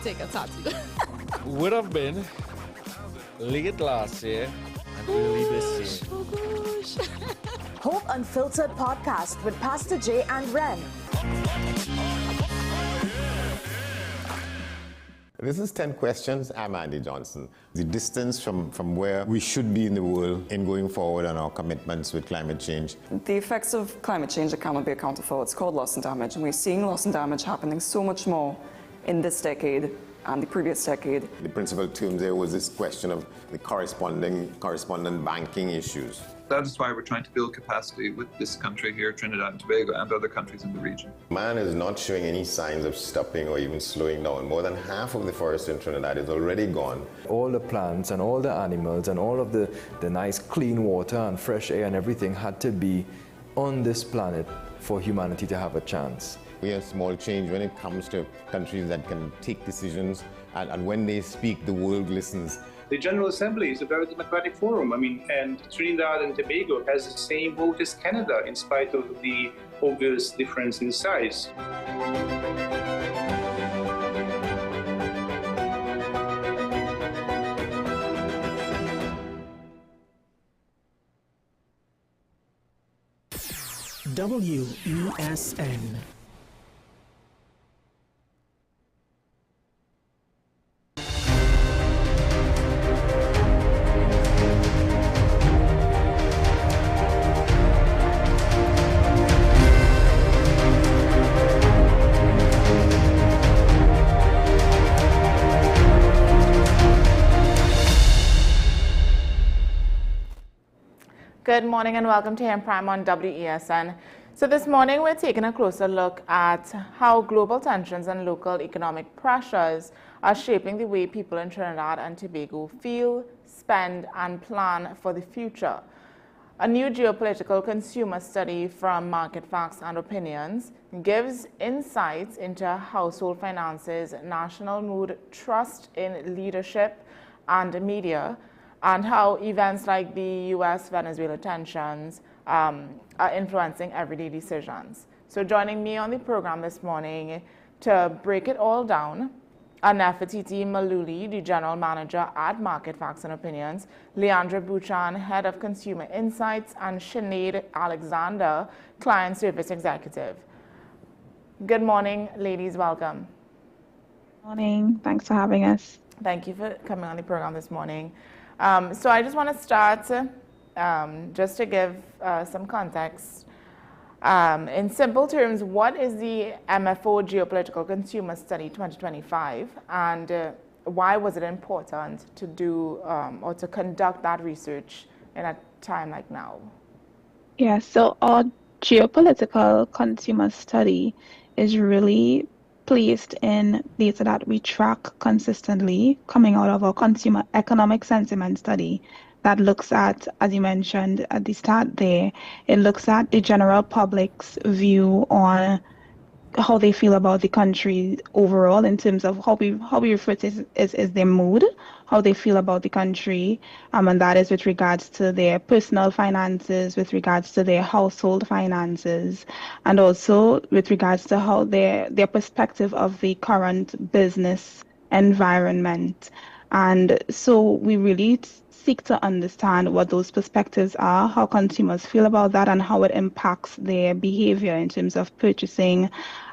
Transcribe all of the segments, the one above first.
Take a tattoo. Would have been late last year and early this year. Oh gosh. Hope Unfiltered podcast with Pastor Jay and Ren. This is 10 questions. I'm Andy Johnson. The distance from where we should be in the world in going forward on our commitments with climate change. The effects of climate change that cannot be accounted for. It's called loss and damage, and we're seeing loss and damage happening so much more in this decade and the previous decade. The principal term there was this question of the correspondent banking issues. That is why we're trying to build capacity with this country here, Trinidad and Tobago, and other countries in the region. Man is not showing any signs of stopping or even slowing down. More than half of the forest in Trinidad is already gone. All the plants and all the animals and all of the nice clean water and fresh air and everything had to be on this planet for humanity to have a chance. We have small change when it comes to countries that can take decisions, and when they speak, the world listens. The General Assembly is a very democratic forum. And Trinidad and Tobago has the same vote as Canada, in spite of the obvious difference in size. WESN. Good morning and welcome to AM Prime on WESN. So this morning we're taking a closer look at how global tensions and local economic pressures are shaping the way people in Trinidad and Tobago feel, spend and plan for the future. A new geopolitical consumer study from Market Facts and Opinions gives insights into household finances, national mood, trust in leadership and media, and how events like the US-Venezuela tensions are influencing everyday decisions. So joining me on the program this morning to break it all down are Nefertiti Maluli, the General Manager at Market Facts and Opinions, Leandra Buchan, Head of Consumer Insights, and Sinead Alexander, Client Service Executive. Good morning, ladies. Welcome. Morning. Thanks for having us. Thank you for coming on the program this morning. So I just want to start just to give some context. In simple terms, what is the MFO Geopolitical Consumer Study 2025, and why was it important to do or to conduct that research in a time like now? Yeah, so our geopolitical consumer study is really placed in data that we track consistently coming out of our consumer economic sentiment study that looks at, as you mentioned at the start there, it looks at the general public's view on how they feel about the country overall in terms of how we refer to it is their mood, how they feel about the country, and that is with regards to their personal finances, with regards to their household finances, and also with regards to how their perspective of the current business environment. And so we really seek to understand what those perspectives are, how consumers feel about that, and how it impacts their behavior in terms of purchasing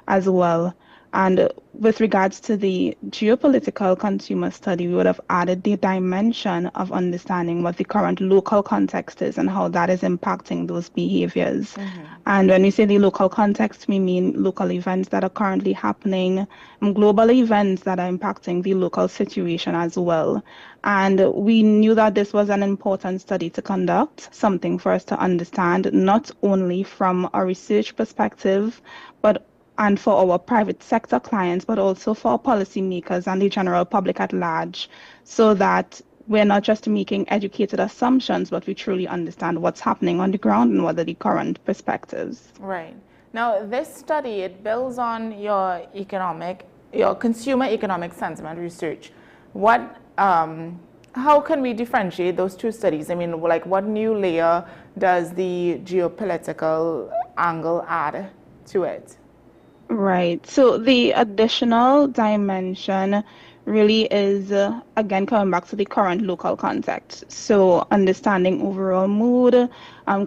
as well. And with regards to the geopolitical consumer study, we would have added the dimension of understanding what the current local context is and how that is impacting those behaviors. Mm-hmm. And when we say the local context, we mean local events that are currently happening, global events that are impacting the local situation as well. And we knew that this was an important study to conduct, something for us to understand, not only from a research perspective, and for our private sector clients, but also for policymakers and the general public at large, so that we're not just making educated assumptions, but we truly understand what's happening on the ground and what are the current perspectives. Right. Now, this study, it builds on your consumer economic sentiment research. How can we differentiate those two studies? I mean, like, what new layer does the geopolitical angle add to it? Right. So the additional dimension really is, again, coming back to the current local context. So understanding overall mood,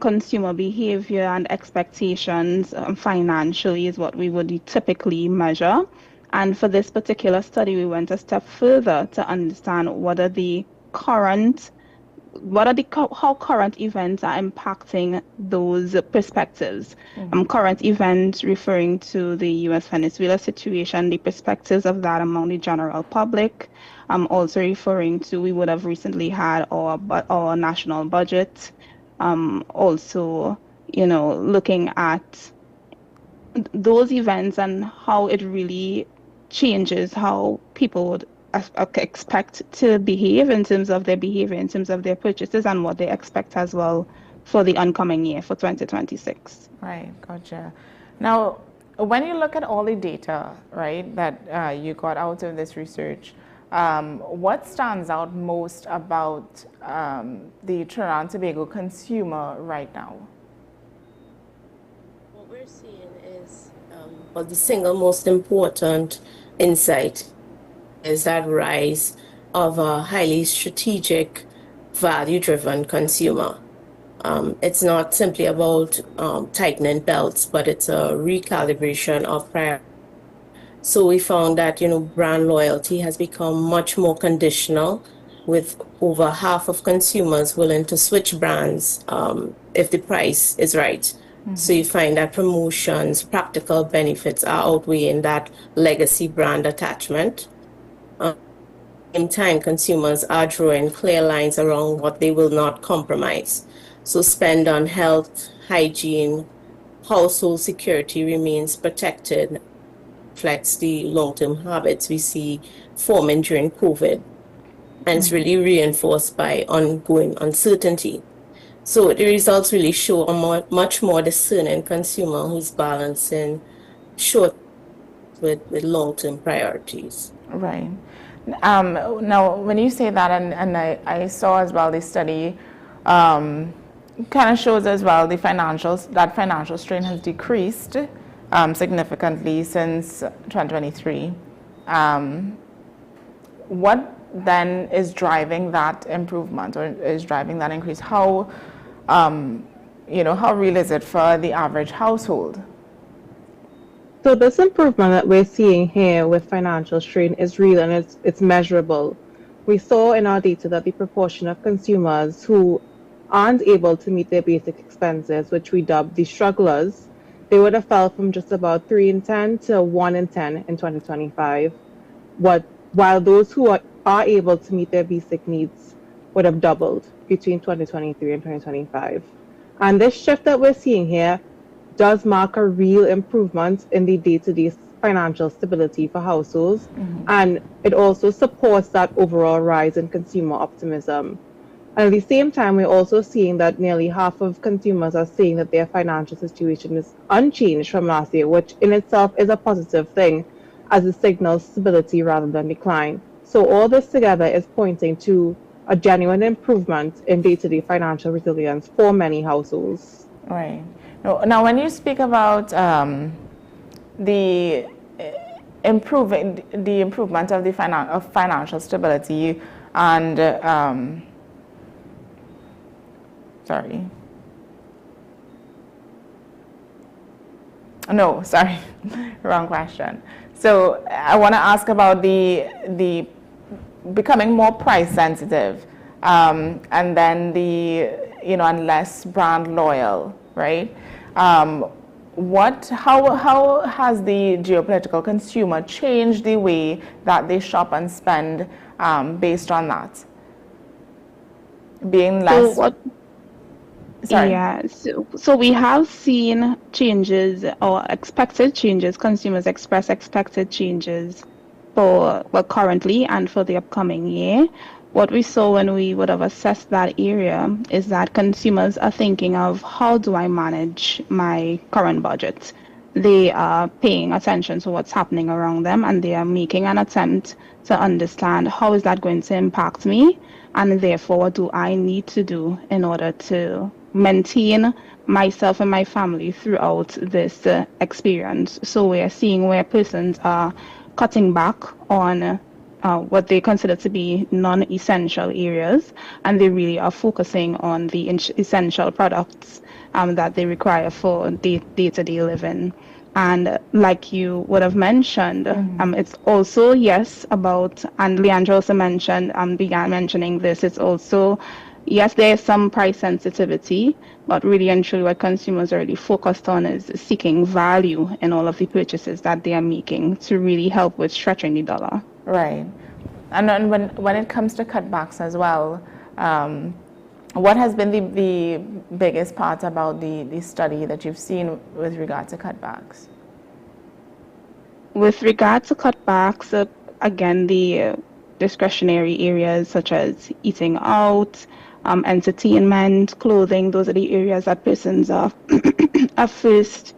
consumer behavior and expectations financially is what we would typically measure. And for this particular study, we went a step further to understand how current events are impacting those perspectives. Current events referring to the U.S. Venezuela situation, the perspectives of that among the general public. Also referring to, we would have recently had our national budget. Also, looking at those events and how it really changes how people would expect to behave in terms of their behavior, in terms of their purchases, and what they expect as well for the oncoming year, for 2026. Right, gotcha. Now, when you look at all the data, right, that you got out of this research, what stands out most about the Trinidad and Tobago consumer right now? What we're seeing is, the single most important insight is that rise of a highly strategic, value-driven consumer. It's not simply about tightening belts, but it's a recalibration of priorities. So we found that, brand loyalty has become much more conditional, with over half of consumers willing to switch brands if the price is right. So you find that promotions, practical benefits are outweighing that legacy brand attachment. At the same time, consumers are drawing clear lines around what they will not compromise. So spend on health, hygiene, household security remains protected, reflects the long-term habits we see forming during COVID. And it's really reinforced by ongoing uncertainty. So the results really show a much more discerning consumer who's balancing short with long-term priorities. Right. Now, when you say that, and I saw as well the study kind of shows as well that financial strain has decreased significantly since 2023. What then is driving that improvement, or is driving that increase? How real is it for the average household? So this improvement that we're seeing here with financial strain is real, and it's measurable. We saw in our data that the proportion of consumers who aren't able to meet their basic expenses, which we dubbed the strugglers, they would have fell from just about 3 in 10 to 1 in 10 in 2025. While those who are able to meet their basic needs would have doubled between 2023 and 2025. And this shift that we're seeing here does mark a real improvement in the day-to-day financial stability for households, and it also supports that overall rise in consumer optimism. And at the same time, we're also seeing that nearly half of consumers are saying that their financial situation is unchanged from last year, which in itself is a positive thing, as it signals stability rather than decline. So all this together is pointing to a genuine improvement in day-to-day financial resilience for many households. Right. Now, when you speak about the improvement of the financial stability and wrong question. So I want to ask about the becoming more price sensitive, and then and less brand loyal, right? How has the geopolitical consumer changed the way that they shop and spend based on that? Being less. So we have seen changes, or expected changes. Consumers express expected changes currently and for the upcoming year. What we saw when we would have assessed that area is that consumers are thinking of, how do I manage my current budget? They are paying attention to what's happening around them, and they are making an attempt to understand, how is that going to impact me? And therefore, what do I need to do in order to maintain myself and my family throughout this experience. So we're seeing where persons are cutting back on what they consider to be non-essential areas, and they really are focusing on the essential products that they require for day-to-day living. And like you would have mentioned, it's also, yes, about, and Leandra also mentioned, began mentioning this, it's also, yes, there is some price sensitivity, but really and truly what consumers are really focused on is seeking value in all of the purchases that they are making to really help with stretching the dollar. Right. And then when it comes to cutbacks as well, what has been the biggest part about the study that you've seen with regard to cutbacks? With regard to cutbacks, again, the discretionary areas such as eating out, entertainment, clothing, those are the areas that persons are, are first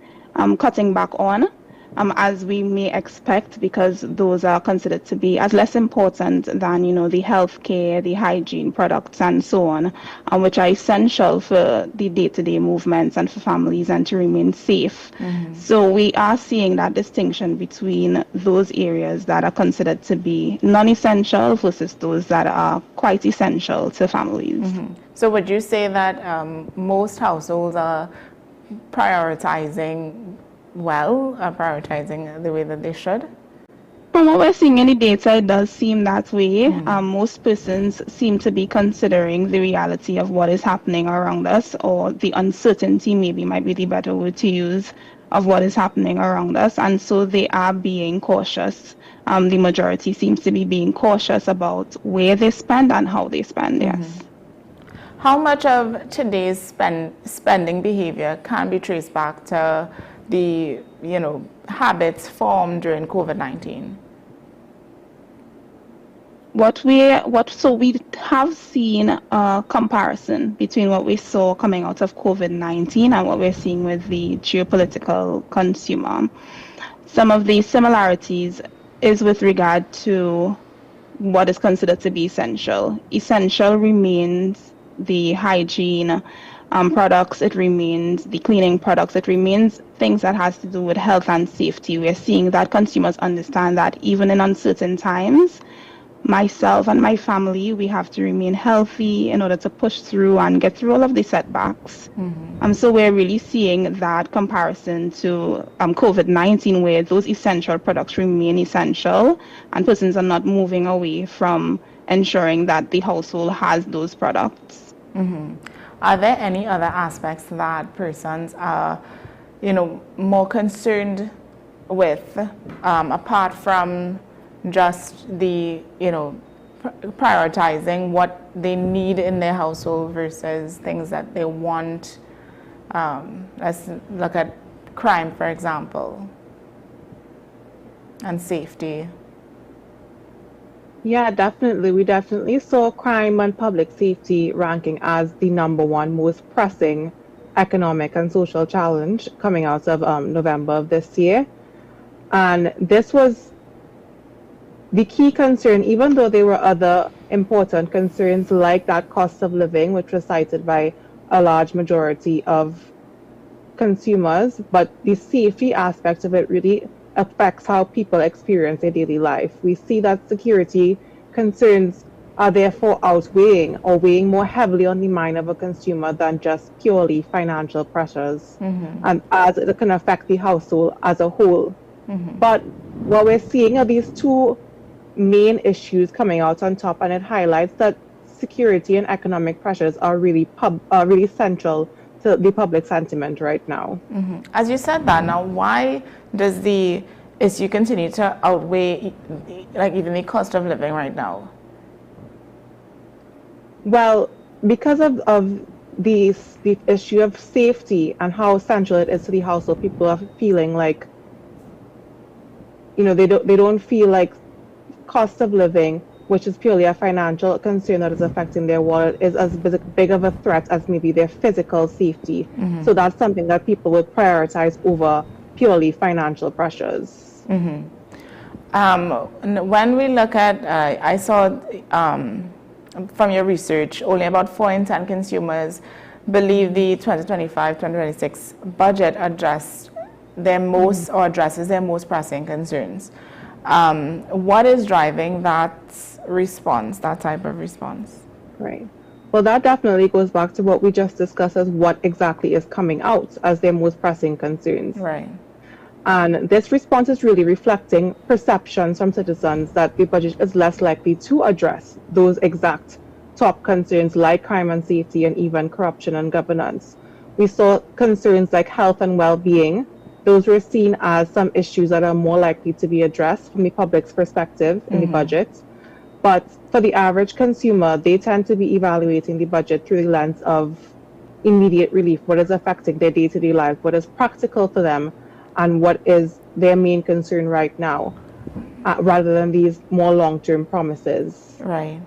cutting back on, as we may expect, because those are considered to be as less important than, you know, the healthcare, the hygiene products, and so on, which are essential for the day-to-day movements and for families and to remain safe. So we are seeing that distinction between those areas that are considered to be non-essential versus those that are quite essential to families. So would you say that most households are prioritizing prioritizing the way that they should? From what we're seeing in the data, it does seem that way. Most persons seem to be considering the reality of what is happening around us, or the uncertainty maybe might be the better word to use, of what is happening around us. And so they are being cautious. The majority seems to be being cautious about where they spend and how they spend, yes. How much of today's spending behavior can be traced back to the, you know, habits formed during COVID-19? So we have seen a comparison between what we saw coming out of COVID-19 and what we're seeing with the geopolitical consumer. Some of the similarities is with regard to what is considered to be essential. Essential remains the hygiene products, it remains the cleaning products, it remains things that has to do with health and safety. We're seeing that consumers understand that even in uncertain times, myself and my family, we have to remain healthy in order to push through and get through all of the setbacks. So we're really seeing that comparison to COVID-19, where those essential products remain essential and persons are not moving away from ensuring that the household has those products. Are there any other aspects that persons are, you know, more concerned with, apart from just the, you know, prioritizing what they need in their household versus things that they want? Let's look at crime, for example, and safety. Yeah, definitely. We definitely saw crime and public safety ranking as the #1 most pressing economic and social challenge coming out of November of this year. And this was the key concern, even though there were other important concerns like that cost of living, which was cited by a large majority of consumers, but the safety aspect of it really affects how people experience their daily life. We see that security concerns are therefore outweighing or weighing more heavily on the mind of a consumer than just purely financial pressures, and as it can affect the household as a whole. But what we're seeing are these two main issues coming out on top, and it highlights that security and economic pressures are really central to the public sentiment right now. As you said that, now why does the issue continue to outweigh like even the cost of living right now? Well, because of the issue of safety and how central it is to the household, people are feeling like, you know, they don't feel like cost of living, which is purely a financial concern that is affecting their wallet, is as big of a threat as maybe their physical safety. So that's something that people would prioritize over purely financial pressures. When we look at, I saw from your research, only about 4 in 10 consumers believe the 2025-2026 budget addresses their most pressing concerns. What is driving that response, that type of response? Right. Well, that definitely goes back to what we just discussed as what exactly is coming out as their most pressing concerns. Right. And this response is really reflecting perceptions from citizens that the budget is less likely to address those exact top concerns like crime and safety and even corruption and governance. We saw concerns like health and well-being. Those were seen as some issues that are more likely to be addressed from the public's perspective in the budget. But for the average consumer, they tend to be evaluating the budget through the lens of immediate relief, what is affecting their day-to-day life, what is practical for them, and what is their main concern right now, rather than these more long-term promises. Right.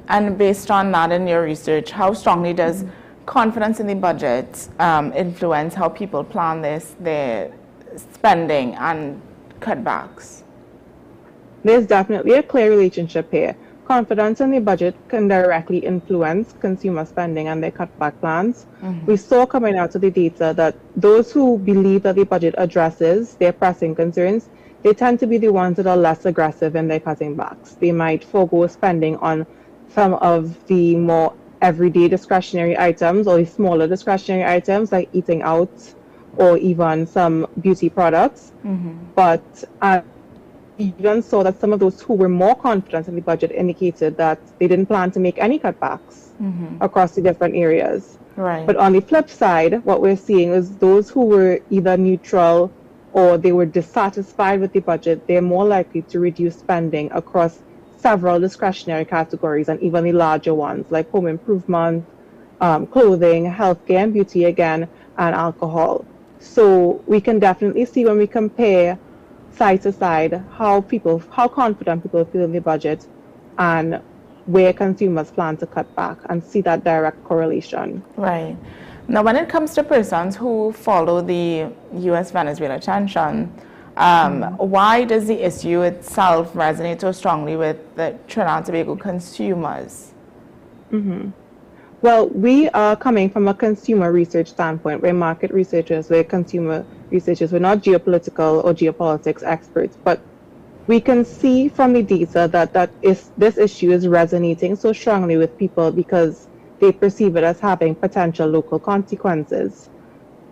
And based on that in your research, how strongly does confidence in the budget influence how people plan their spending and cutbacks? There's definitely a clear relationship here. Confidence in the budget can directly influence consumer spending and their cutback plans. We saw coming out of the data that those who believe that the budget addresses their pressing concerns, they tend to be the ones that are less aggressive in their cutting backs. They might forego spending on some of the more everyday discretionary items or the smaller discretionary items like eating out or even some beauty products. But even saw that some of those who were more confident in the budget indicated that they didn't plan to make any cutbacks across the different areas. Right. But on the flip side, what we're seeing is those who were either neutral or they were dissatisfied with the budget, they're more likely to reduce spending across several discretionary categories and even the larger ones like home improvement, clothing, healthcare and beauty again, and alcohol. So we can definitely see when we compare side to side how confident people feel in the budget and where consumers plan to cut back and see that direct correlation. Right. Now, when it comes to persons who follow the U.S.-Venezuela tension, why does the issue itself resonate so strongly with the Trinidad and Tobago consumers? Well, we are coming from a consumer research standpoint. We're market researchers, we're consumer researchers. We're not geopolitical or geopolitics experts, but we can see from the data that this issue is resonating so strongly with people because they perceive it as having potential local consequences.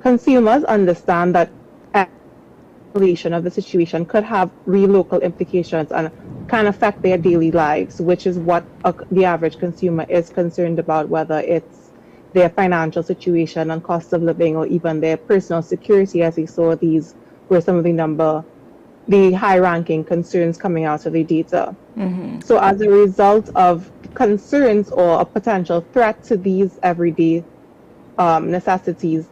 Consumers understand that escalation of the situation could have real local implications and can affect their daily lives, which is what the average consumer is concerned about, whether it's their financial situation and cost of living or even their personal security, as we saw these were some of the high-ranking concerns coming out of the data. So as a result of concerns or a potential threat to these everyday necessities,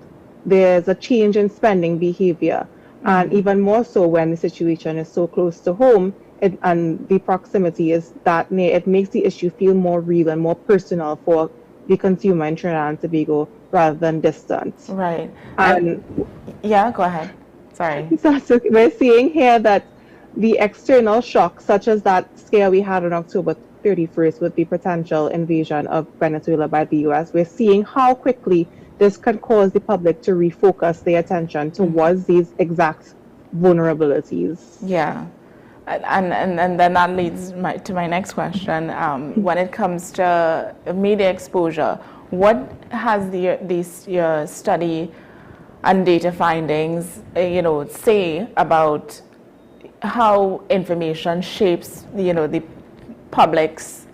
there's a change in spending behavior. And even more so when the situation is so close to home and the proximity is that near, it makes the issue feel more real and more personal for the consumer in Trinidad and Tobago rather than distant. Right. And yeah, go ahead. Sorry. So we're seeing here that the external shock, such as that scare we had on October 31st with the potential invasion of Venezuela by the US, we're seeing how quickly this can cause the public to refocus their attention towards these exact vulnerabilities. Yeah. And then that leads to my next question. When it comes to media exposure, what has your study and data findings, say about how information shapes, the public's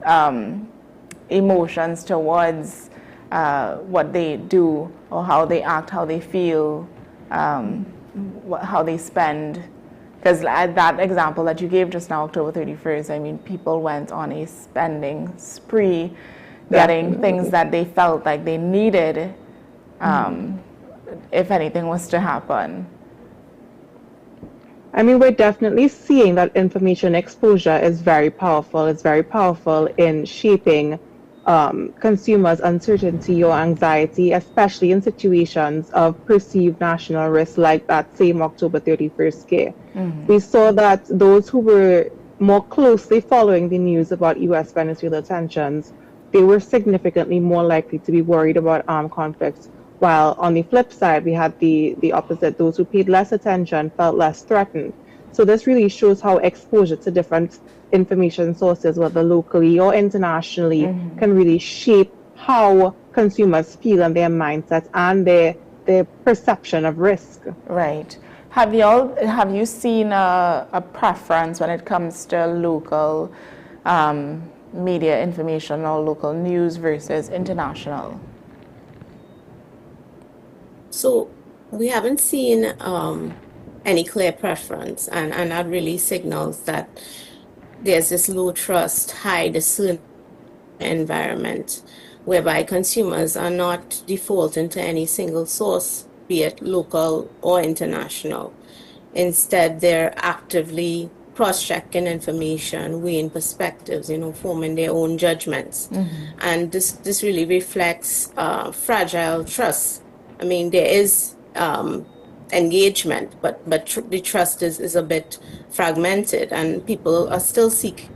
emotions towards what they do or how they act, how they feel, how they spend? Because that example that you gave just now, October 31st, I mean, people went on a spending spree, getting things that they felt like they needed if anything was to happen. I mean, we're definitely seeing that information exposure is very powerful. It's very powerful in shaping consumers' uncertainty or anxiety, especially in situations of perceived national risk like that same October 31st scare. We saw that those who were more closely following the news about US-Venezuela tensions they were significantly more likely to be worried about armed conflicts. While on the flip side, we had the opposite. Those who paid less attention felt less threatened. So this really shows how exposure to different information sources, whether locally or internationally, can really shape how consumers feel and their mindsets and their perception of risk. Right. Have you seen a preference when it comes to local media information or local news versus international? So we haven't seen any clear preference, and that really signals that there's this low trust, high discernment environment whereby consumers are not defaulting to any single source, be it local or international. Instead, they're actively cross-checking information, weighing perspectives, forming their own judgments. And this really reflects fragile trust. I mean, there is engagement, but the trust is a bit fragmented, and people are still seeking.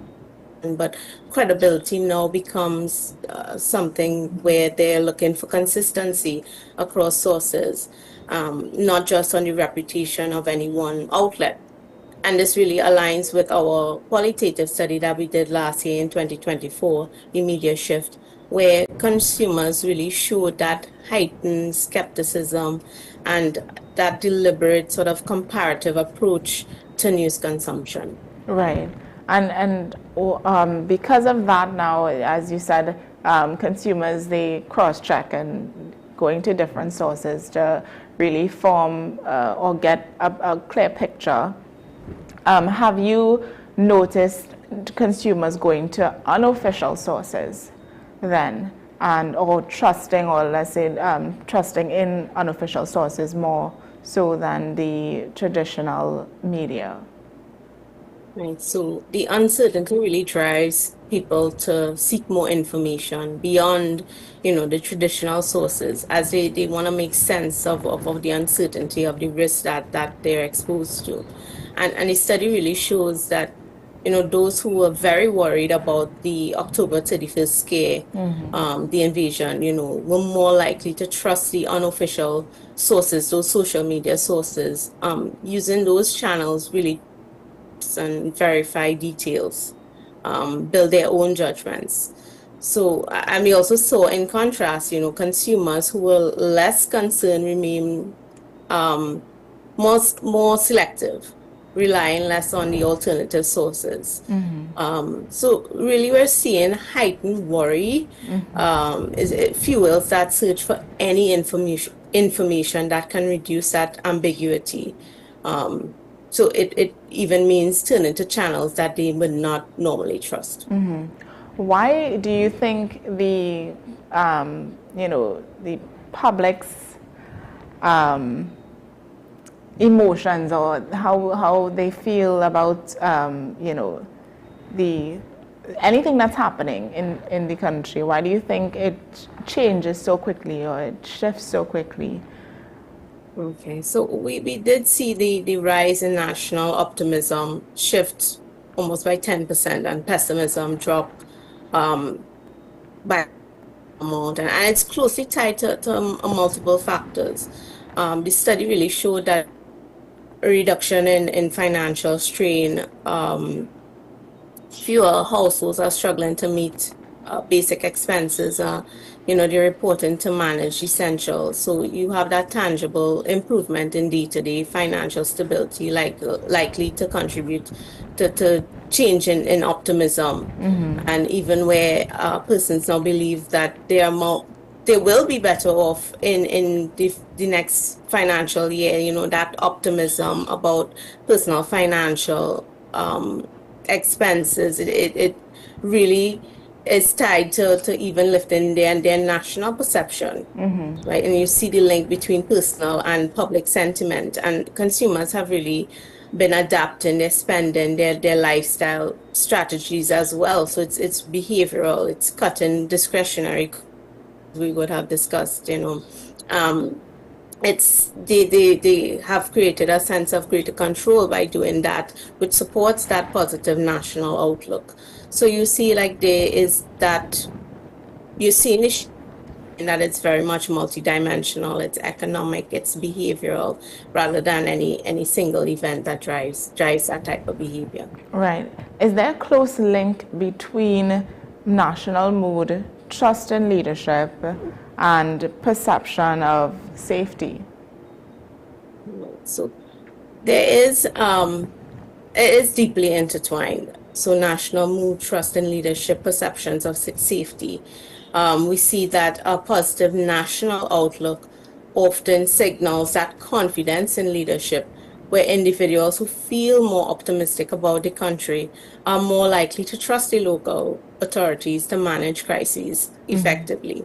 But credibility now becomes something where they're looking for consistency across sources, not just on the reputation of any one outlet. And this really aligns with our qualitative study that we did last year in 2024, the media shift, where consumers really showed that heightened skepticism and that deliberate sort of comparative approach to news consumption. Right. And because of that now, as you said, consumers, they cross-check and going to different sources to really form or get a clear picture. Have you noticed consumers going to unofficial sources then, or trusting, or let's say trusting in unofficial sources more so than the traditional media? Right. So the uncertainty really drives people to seek more information beyond, the traditional sources, as they want to make sense of the uncertainty of the risk that they're exposed to. And the study really shows that, those who were very worried about the October 31st scare, the invasion, were more likely to trust the unofficial sources, those social media sources, using those channels really and verify details, build their own judgments. So, and we also saw in contrast, consumers who were less concerned remain more selective, relying less on the alternative sources. So really we're seeing heightened worry. It fuels that search for any information that can reduce that ambiguity. So it even means turning to channels that they would not normally trust. Why do you think the the public's emotions, or how they feel about anything that's happening in the country, why do you think it changes so quickly or it shifts so quickly? Okay, so we did see the rise in national optimism shift almost by 10%, and pessimism drop by amount, and it's closely tied to multiple factors. The study really showed that a reduction in financial strain, fewer households are struggling to meet basic expenses. They're reporting to manage essentials. So you have that tangible improvement in day-to-day financial stability, likely to contribute to change in optimism. And even where persons now believe that they will be better off in the next financial year, that optimism about personal financial expenses, it really is tied to even lifting their national perception, right? And you see the link between personal and public sentiment, and consumers have really been adapting their spending, their lifestyle strategies as well. So it's behavioral, it's cutting discretionary, we would have discussed, it's they have created a sense of greater control by doing that, which supports that positive national outlook. So you see, like, there is that you're seeing this in that it's very much multidimensional. It's economic, it's behavioral, rather than any single event that drives that type of behavior. Right. Is there a close link between national mood, trust in leadership, and perception of safety? So there is, it is deeply intertwined. So national mood, trust in leadership, perceptions of safety. We see that a positive national outlook often signals that confidence in leadership, where individuals who feel more optimistic about the country are more likely to trust the local authorities to manage crises effectively.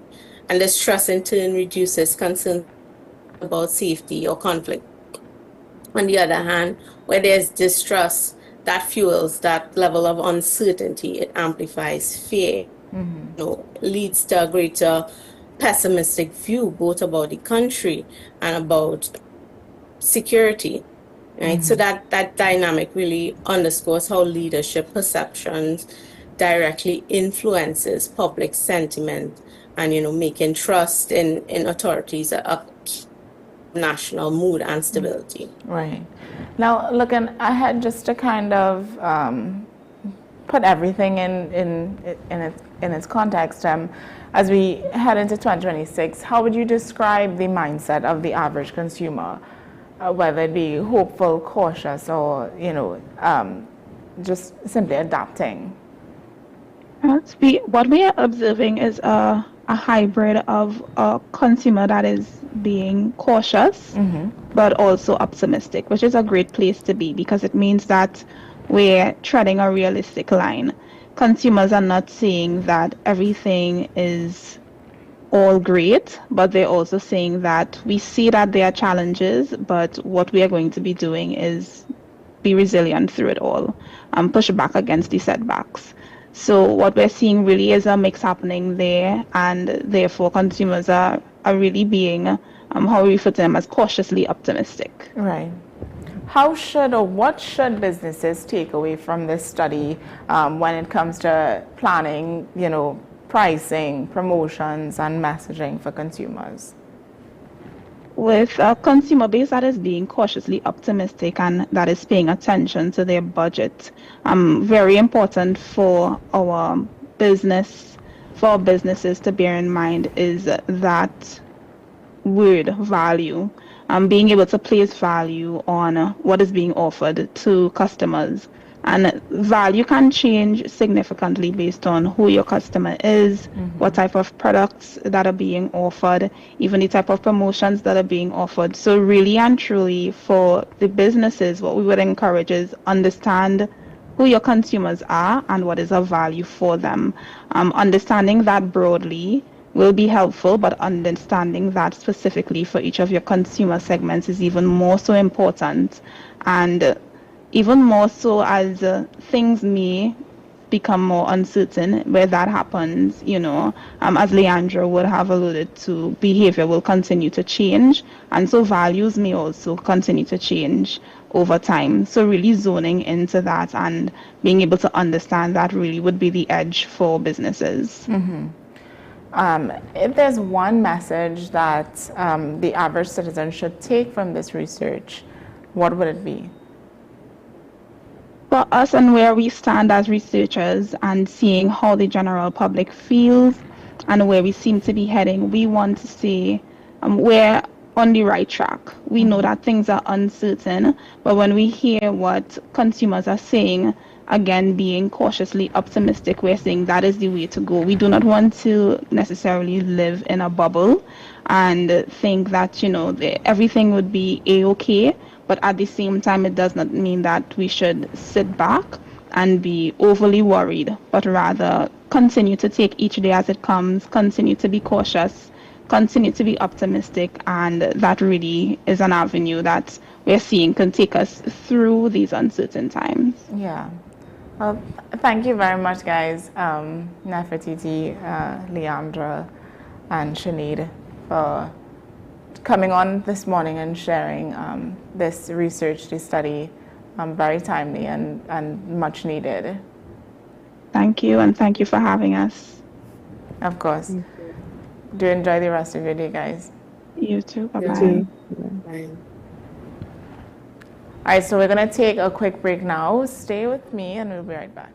And this trust in turn reduces concern about safety or conflict. On the other hand, where there's distrust, that fuels that level of uncertainty. It amplifies fear, leads to a greater pessimistic view both about the country and about security. Right? So that dynamic really underscores how leadership perceptions directly influences public sentiment and, making trust in authorities a national mood and stability. Right. Now, looking ahead, just to kind of put everything in its context, as we head into 2026, how would you describe the mindset of the average consumer, whether it be hopeful, cautious, or just simply adapting? What we are observing is a hybrid of a consumer that is being cautious, but also optimistic, which is a great place to be because it means that we're treading a realistic line. Consumers are not saying that everything is all great, but they're also saying that we see that there are challenges, but what we are going to be doing is be resilient through it all and push back against the setbacks. So what we're seeing really is a mix happening there, and therefore consumers are really being, how we refer to them as cautiously optimistic. Right. How should or what should businesses take away from this study when it comes to planning, pricing, promotions, and messaging for consumers? With a consumer base that is being cautiously optimistic and that is paying attention to their budget, very important for our businesses to bear in mind is that word value. Being able to place value on what is being offered to customers. And value can change significantly based on who your customer is, what type of products that are being offered, even the type of promotions that are being offered. So really and truly for the businesses, what we would encourage is understand who your consumers are and what is of value for them. Understanding that broadly will be helpful, but understanding that specifically for each of your consumer segments is even more so important. And even more so as things may become more uncertain where that happens, as Leandra would have alluded to, behavior will continue to change, and so values may also continue to change over time. So really zoning into that and being able to understand that really would be the edge for businesses. If there's one message that the average citizen should take from this research, what would it be? For us and where we stand as researchers and seeing how the general public feels and where we seem to be heading, we want to say we're on the right track. We know that things are uncertain, but when we hear what consumers are saying, again, being cautiously optimistic, we're saying that is the way to go. We do not want to necessarily live in a bubble and think that, everything would be A-okay. But at the same time, it does not mean that we should sit back and be overly worried, but rather continue to take each day as it comes, continue to be cautious, continue to be optimistic, and that really is an avenue that we're seeing can take us through these uncertain times. Yeah. Well, thank you very much, guys, Nefertiti, Leandra, and Sinead, for coming on this morning and sharing this research, this study, very timely and much needed. Thank you, and thank you for having us. Of course. Do enjoy the rest of your day, guys. You too. Bye-bye. You too. Bye. All right, so we're going to take a quick break now. Stay with me, and we'll be right back.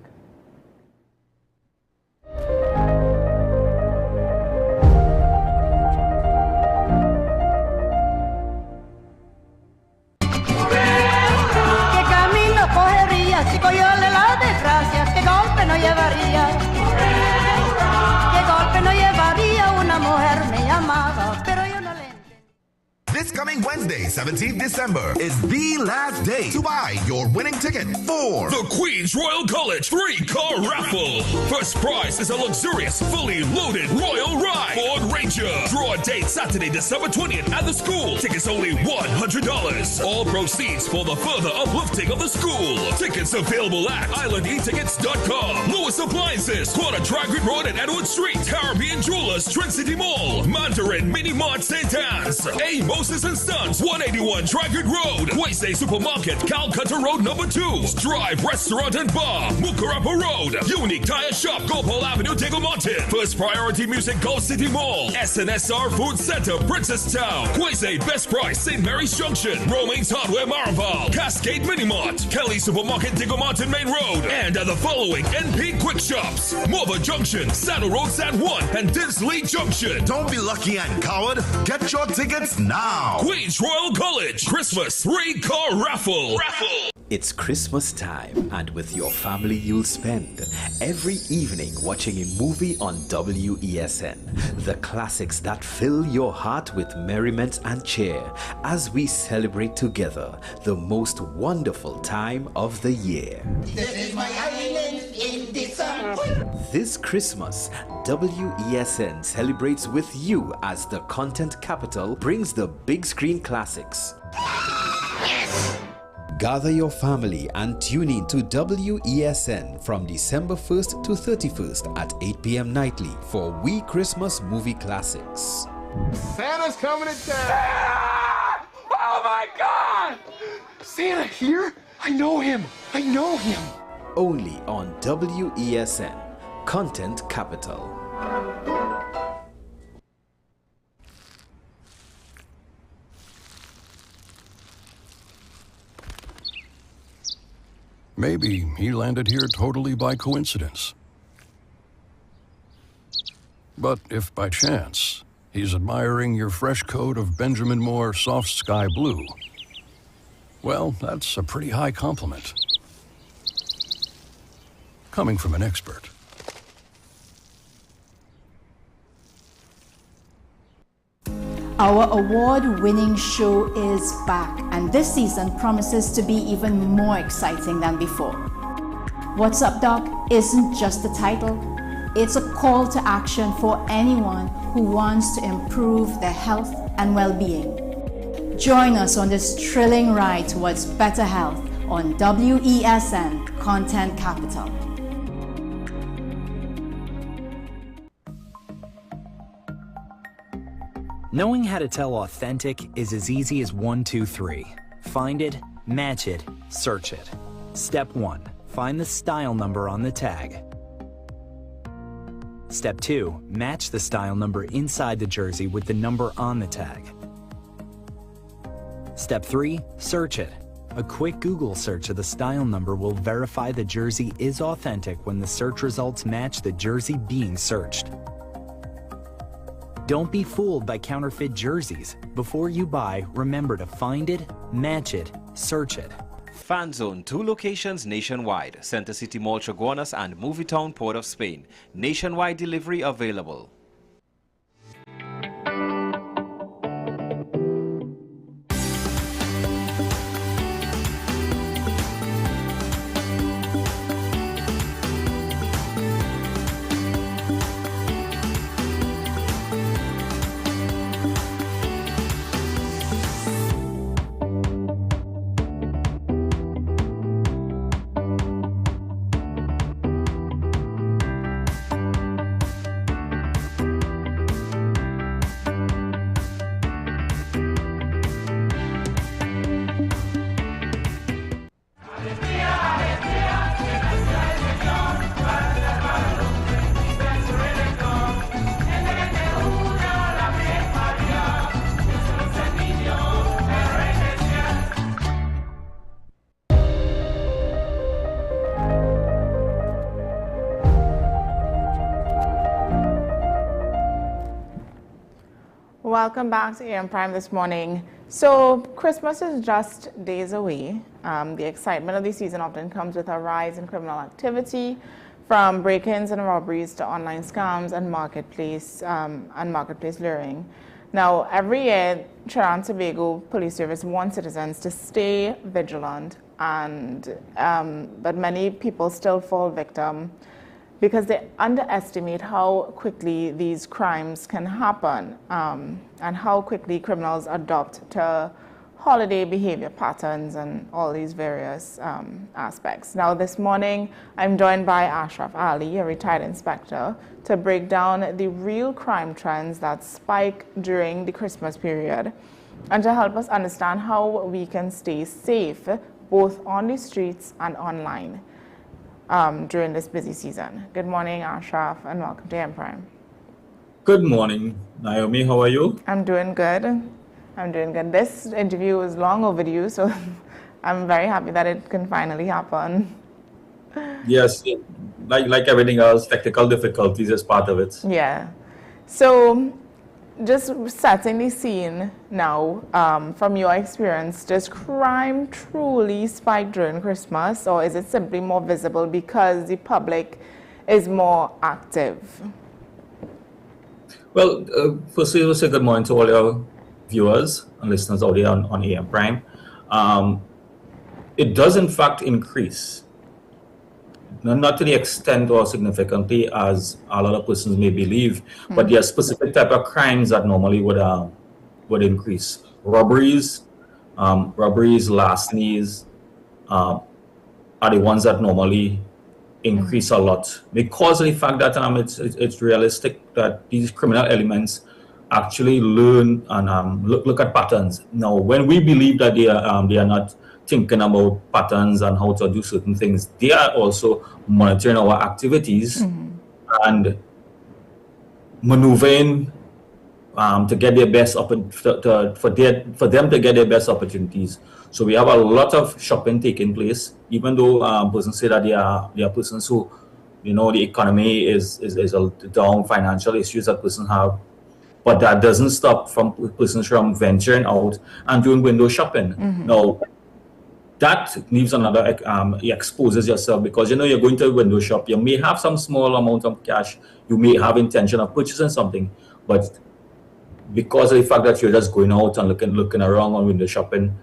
¿Qué camino cogería si cogióle las desgracias? ¿Qué golpe no llevaría? ¿Qué golpe no llevaría? Una mujer me llamaba, pero yo no le... This coming Wednesday, 17th December, is the last day to buy your winning ticket for the Queen's Royal College 3-car raffle. First prize is a luxurious, fully loaded Royal Ride Ford Ranger. Draw date Saturday, December 20th at the school. Tickets only $100. All proceeds for the further uplifting of the school. Tickets available at islandetickets.com. Lewis Appliances, Corner Tragrid Road and Edward Street. Caribbean Jewelers, Twin City Mall. Mandarin Mini Mart St. Anne's. A. Moses and Sons, 181 Tragrid Road. Quaysay Supermarket, Calcutta Road number 2. Strive Restaurant and Bar, Mukarapa Road. Unique Tire Shop, Gopal Avenue, Digicel. First Priority Music, Gulf City Mall. SNSR Food Center, Princesstown. Quaysay Best Price, St. Mary's Junction. Romaines Hardware, Maraval. Cascade Minimart. Kelly Supermarket, Digicel Main Road. And at the following NP Quick Shops: Morva Junction, Saddle Road, San Juan, and Dinsley Junction. Don't be lucky and coward. Get your tickets now. Queen's Royal College Christmas 3-car raffle. It's Christmas time, and with your family you'll spend every evening watching a movie on WESN. The classics that fill your heart with merriment and cheer as we celebrate together the most wonderful time of the year. This is my island in December. This Christmas, WESN celebrates with you as the content capital brings the big screen classics. Gather your family and tune in to WESN from December 1st to 31st at 8 p.m. nightly for We Christmas Movie Classics. Santa's coming to town! Santa! Oh my God! Santa here? I know him! I know him! Only on WESN, Content Capital. Maybe he landed here totally by coincidence. But if by chance he's admiring your fresh coat of Benjamin Moore soft sky blue, well, that's a pretty high compliment. Coming from an expert. Our award-winning show is back, and this season promises to be even more exciting than before. What's Up, Doc isn't just a title, it's a call to action for anyone who wants to improve their health and well-being. Join us on this thrilling ride towards better health on WESN Content Capital. Knowing how to tell authentic is as easy as 1, 2, 3. Find it, match it, search it. Step 1. Find the style number on the tag. Step 2. Match the style number inside the jersey with the number on the tag. Step 3. Search it. A quick Google search of the style number will verify the jersey is authentic when the search results match the jersey being searched. Don't be fooled by counterfeit jerseys. Before you buy, remember to find it, match it, search it. Fan Zone, 2 locations nationwide: Center City Mall, Chaguanas, and Movietown, Port of Spain. Nationwide delivery available. welcome back to AM Prime this morning. So Christmas is just days away. The excitement of the season often comes with a rise in criminal activity, from break-ins and robberies to online scams and marketplace luring. Now, every year, Trinidad and Tobago Police Service warns citizens to stay vigilant, but many people still fall victim because they underestimate how quickly these crimes can happen, and how quickly criminals adopt to holiday behavior patterns and all these various aspects. Now, this morning, I'm joined by Ashraf Ali, a retired inspector, to break down the real crime trends that spike during the Christmas period, and to help us understand how we can stay safe both on the streets and online during this busy season. Good morning, Ashraf, and welcome to AM Prime. Good morning, Naomi. How are you? I'm doing good. I'm doing good. This interview was long overdue, so I'm very happy that it can finally happen. Yes, like everything else, technical difficulties is part of it. Yeah. So, just setting the scene now, from your experience, does crime truly spike during Christmas, or is it simply more visible because the public is more active? Well, firstly, we'll say good morning to all your viewers and listeners out there on AM Prime. It does, in fact, increase. Not to the extent or significantly as a lot of persons may believe, but there are specific type of crimes that normally would increase. Robberies, larcenies are the ones that normally increase a lot because of the fact that it's realistic that these criminal elements actually learn and look at patterns. Now, when we believe that they are not thinking about patterns and how to do certain things, they are also monitoring our activities and maneuvering to get their best for them to get their best opportunities. So we have a lot of shopping taking place, even though persons say that they are persons who, the economy is down, financial issues that persons have. But that doesn't stop persons from venturing out and doing window shopping. Now, that leaves another, it exposes yourself because you're going to a window shop. You may have some small amount of cash. You may have intention of purchasing something, but because of the fact that you're just going out and looking around on window shopping,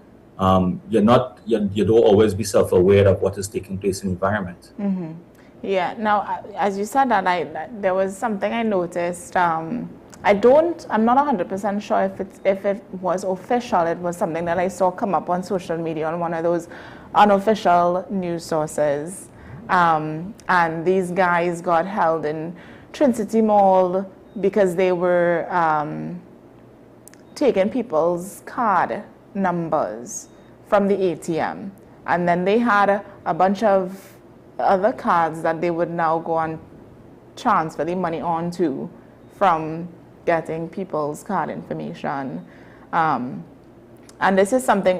you don't always be self-aware of what is taking place in the environment. Yeah. Now, as you said that, there was something I noticed. I'm not 100% sure if it was official. It was something that I saw come up on social media on one of those unofficial news sources. And these guys got held in Trinity Mall because they were taking people's card numbers from the ATM. And then they had a bunch of other cards that they would now go and transfer the money onto from getting people's card information. And this is something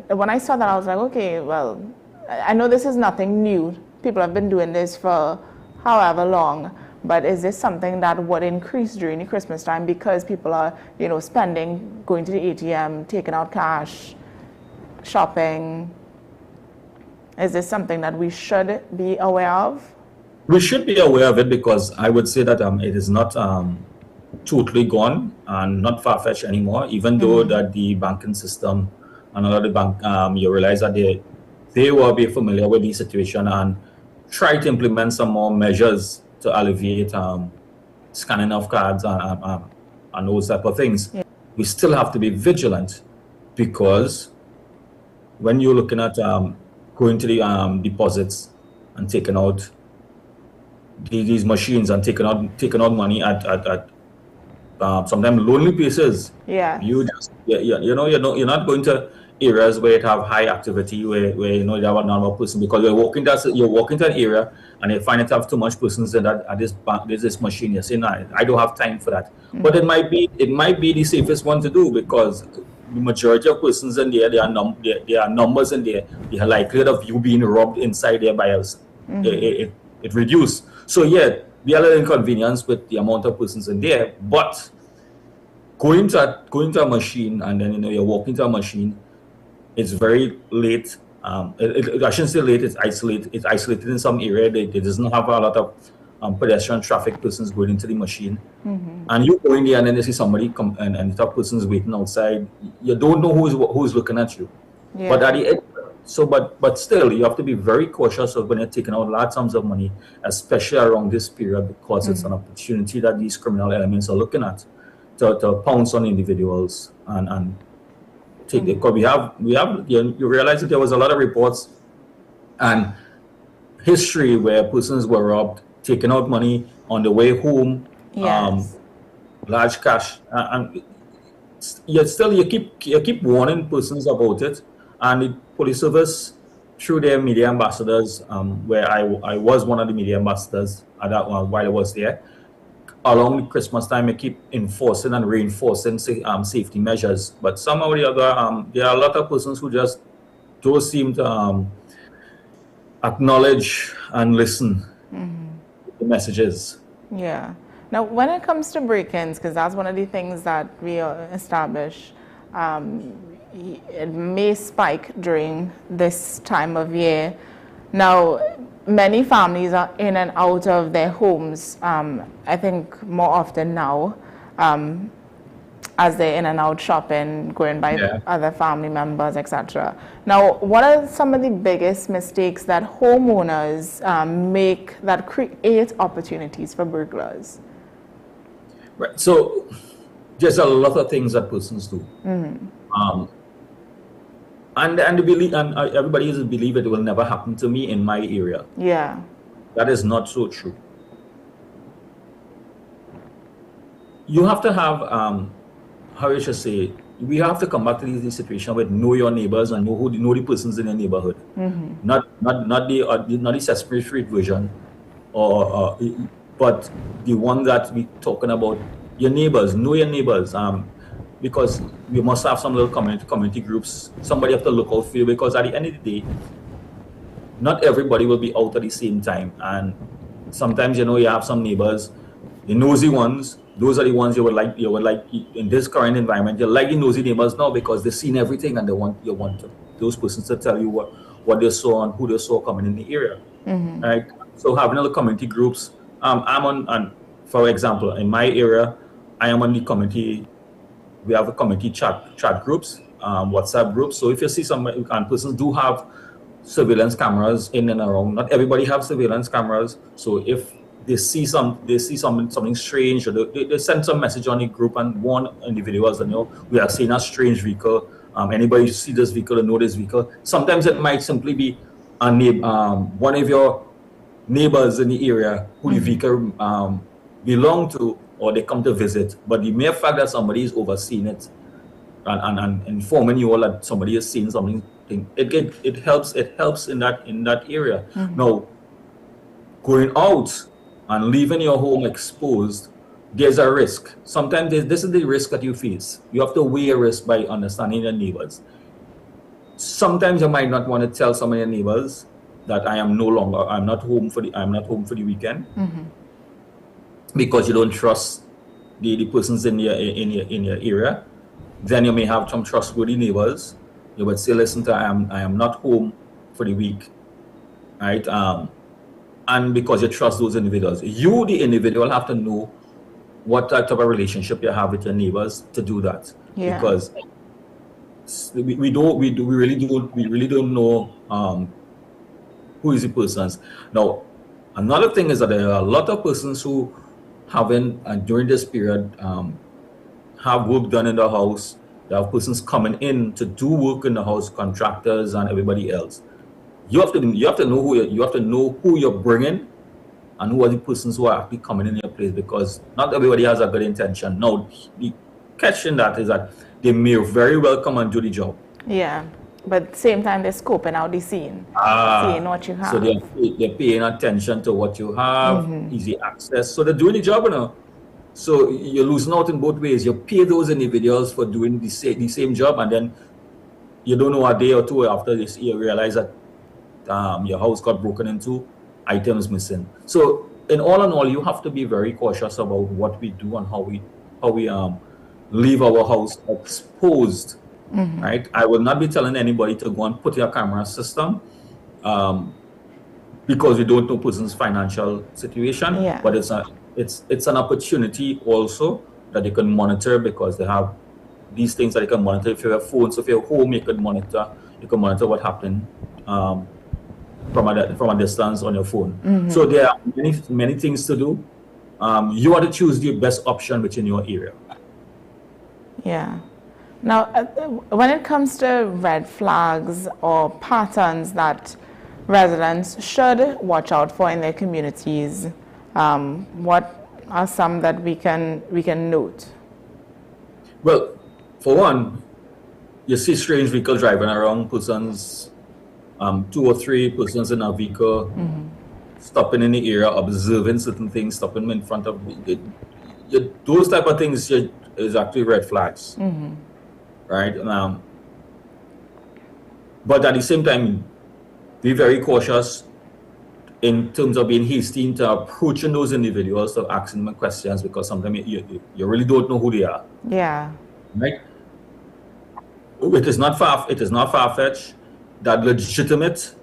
when I saw that, I was like, okay, well, I know this is nothing new. People have been doing this for however long, but is this something that would increase during the Christmas time because people are, spending, going to the ATM, taking out cash, shopping? Is this something that we should be aware of? We should be aware of it because I would say that it is not totally gone and not far-fetched anymore, even though that the banking system and a lot of the bank, you realize that they will be familiar with the situation and try to implement some more measures to alleviate scanning of cards and those type of things. Yeah. We still have to be vigilant because when you're looking at going to the deposits and taking out these machines and taking out money at sometimes lonely places. Yeah. You're not going to areas where it have high activity where you have a normal person because you're walking to an area and you find it have too much persons in that at this bank, there's this machine. You're saying, I don't have time for that. But it might be the safest one to do because the majority of persons in there, there are numbers in there. The likelihood of you being robbed inside there by us, it reduced. So yeah, the other inconvenience with the amount of persons in there, but going to a machine and then you're walking to a machine. It's very late. I shouldn't say late. It's isolated. It's isolated in some area. It doesn't have a lot of pedestrian traffic persons going into the machine. And you go in there and then you see somebody come and the top person's waiting outside. You don't know who's looking at you. Yeah. But at the end, but still, you have to be very cautious of when you're taking out large sums of money, especially around this period, because it's an opportunity that these criminal elements are looking at to pounce on individuals and take the. Because you realize that there was a lot of reports and history where persons were robbed, taking out money on the way home, large cash, and you keep warning persons about it. And the police service, through their media ambassadors, where I was one of the media ambassadors at that one while I was there, along the Christmas time, I keep enforcing and reinforcing safety measures. But somehow or the other, there are a lot of persons who just don't seem to acknowledge and listen to the messages. Yeah. Now, when it comes to break-ins, because that's one of the things that we establish, it may spike during this time of year. Now, many families are in and out of their homes, I think more often now, as they're in and out shopping, going by other family members, etc. Now, what are some of the biggest mistakes that homeowners make that create opportunities for burglars? Right. So, there's a lot of things that persons do. And everybody is believe it will never happen to me in my area. Yeah. That is not so true. You have to have, how you should say, we have to come back to this situation with know your neighbors and know the persons in your neighborhood. Not the Sesame Street version, but the one that we're talking about. Your neighbors, know your neighbors. Because we must have some little community groups. Somebody have to look out for you, because at the end of the day, not everybody will be out at the same time. And sometimes, you have some neighbors, the nosy ones. Those are the ones you would like in this current environment. You like the nosy neighbors now because they've seen everything and you want those persons to tell you what they saw and who they saw coming in the area. Right? So having little community groups. For example, in my area, I am on the community. We have a community chat groups, WhatsApp groups. So if you see somebody, and persons do have surveillance cameras in and around. Not everybody have surveillance cameras. So if they see something strange, or they send some message on the group and warn individuals, and we are seeing a strange vehicle. Anybody see this vehicle or know this vehicle? Sometimes it might simply be a one of your neighbors in the area who the vehicle belong to, or they come to visit, but the mere fact that somebody is overseeing it and informing you all that somebody is seeing something, it helps in that area. Now, going out and leaving your home exposed, there's a risk. Sometimes this is the risk that you face. You have to weigh a risk by understanding your neighbors. Sometimes you might not want to tell some of your neighbors that I'm not home for the weekend. Because you don't trust the persons in your area. Then you may have some trustworthy neighbors. You would say, listen, I am not home for the week, right? And because you trust those individuals, you, the individual, have to know what type of a relationship you have with your neighbors to do that. Yeah. Because we really don't know who is the persons. Now, another thing is that there are a lot of persons who during this period have work done in the house. There are persons coming in to do work in the house, contractors and everybody else. You have to know who you're bringing and who are the persons who are actually coming in your place, because not everybody has a good intention. Now, the catch in that is that they may very well come and do the job. Yeah. But at the same time, they're scoping out the scene, seeing what you have. So they're paying attention to what you have, easy access. So they're doing the job now. So you're losing out in both ways. You pay those individuals for doing the same job, and then you don't know, a day or two after this, you realize that your house got broken into, items missing. So in all, you have to be very cautious about what we do and how we leave our house exposed, Mhm. right? I will not be telling anybody to go and put your camera system because you don't know person's financial situation, Yeah. but it's an opportunity also that you can monitor because they have these things that you can monitor. If you have phones, if you're home, you can monitor what happened from a distance on your phone. Mhm. So there are many things to do. You want to choose the best option within your area. Yeah. Now, when it comes to red flags or patterns that residents should watch out for in their communities, what are some that we can note? Well, for one, you see strange vehicle driving around, persons, 2 or 3 persons in a vehicle, stopping in the area, observing certain things, stopping in front of those type of things is actually red flags, right? But at the same time, be very cautious in terms of being hasty into approaching those individuals, to asking them questions, because sometimes you really don't know who they are. Yeah. Right? It is not far-fetched that legitimate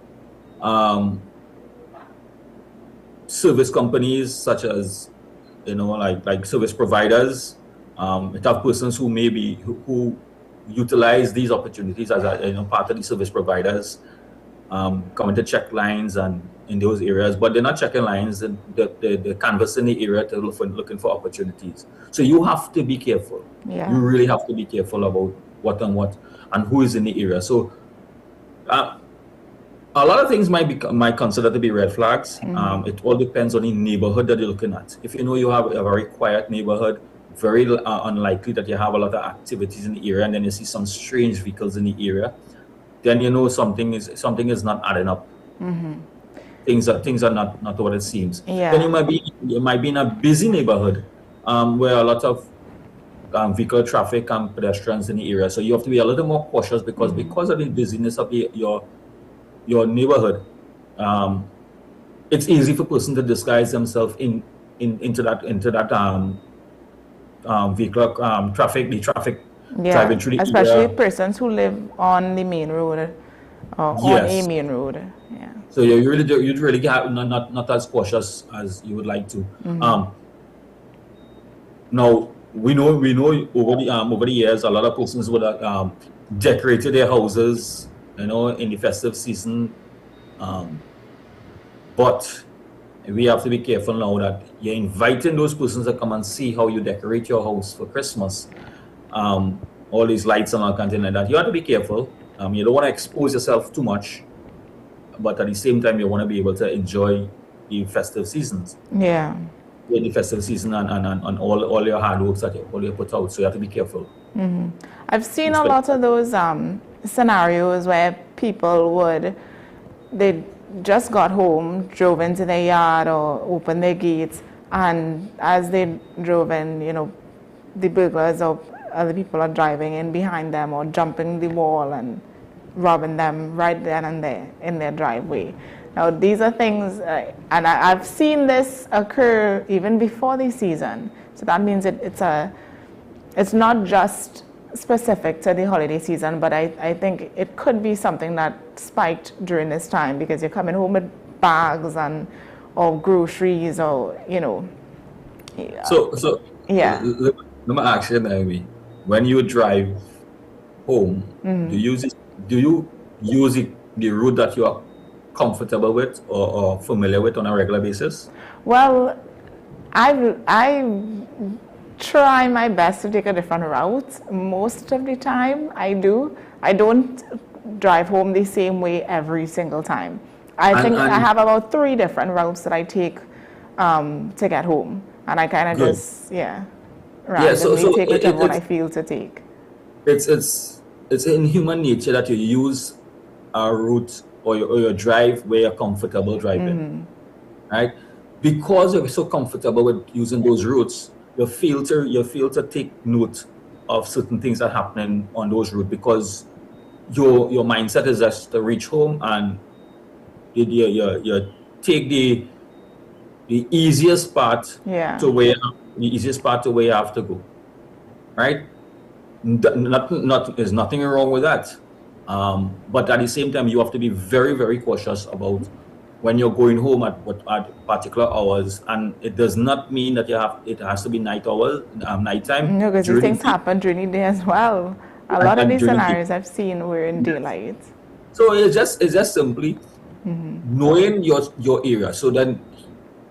service companies, such as like service providers, it have persons who who utilize these opportunities as part of the service providers, coming to check lines and in those areas, but they're not checking lines, and they're canvassing the area to looking for opportunities. So you have to be careful. Yeah. You really have to be careful about what and who is in the area. So a lot of things might consider to be red flags. It all depends on the neighborhood that you're looking at. If you know you have a very quiet neighborhood, very unlikely that you have a lot of activities in the area, and then you see some strange vehicles in the area, then you know something is not adding up. Things are not what it seems. Yeah. Then you might be in a busy neighborhood where a lot of vehicle traffic and pedestrians in the area. So you have to be a little more cautious because of the busyness of your neighborhood. It's easy for a person to disguise themselves into that vehicle traffic driving through the especially area. persons who live on the main road or Yes. on a main road. Yeah. So you'd really get not as cautious as you would like to. Now we know over the years, a lot of persons would have decorated their houses, in the festive season. But we have to be careful now that you're inviting those persons to come and see how you decorate your house for Christmas. All these lights and all kinds of like that. You have to be careful. You don't want to expose yourself too much, but at the same time, you want to be able to enjoy the festive seasons. Yeah. The festive season and all your hard works that you put out. So you have to be careful. I've seen a lot of those scenarios where people they just got home, drove into their yard or opened their gates, and as they drove in, the burglars or other people are driving in behind them or jumping the wall and robbing them right then and there in their driveway. Now, these are things, and I've seen this occur even before the season. So that means it's not just specific to the holiday season, but I think it could be something that spiked during this time because you're coming home with bags or groceries or, So yeah. Let me ask you, Naomi, when you drive home, do you use the route that you are comfortable with or familiar with on a regular basis? Well, I try my best to take a different route. Most of the time, I do. I don't drive home the same way every single time. I think I have about 3 different routes that I take to get home, and I kind of just randomly take whichever one I feel to take. It's in human nature that you use a route or your drive where you're comfortable driving, right? Because you're so comfortable with using those routes, you feel to take note of certain things that are happening on those routes because your mindset is just to reach home and you take the easiest part to where you have to go, right? There's nothing wrong with that. But at the same time, you have to be very, very cautious about when you're going home at particular hours, and it does not mean that it has to be nighttime. No, because these things happen during the day as well. A lot of these scenarios I've seen were in daylight. So it's just simply knowing your area. So then,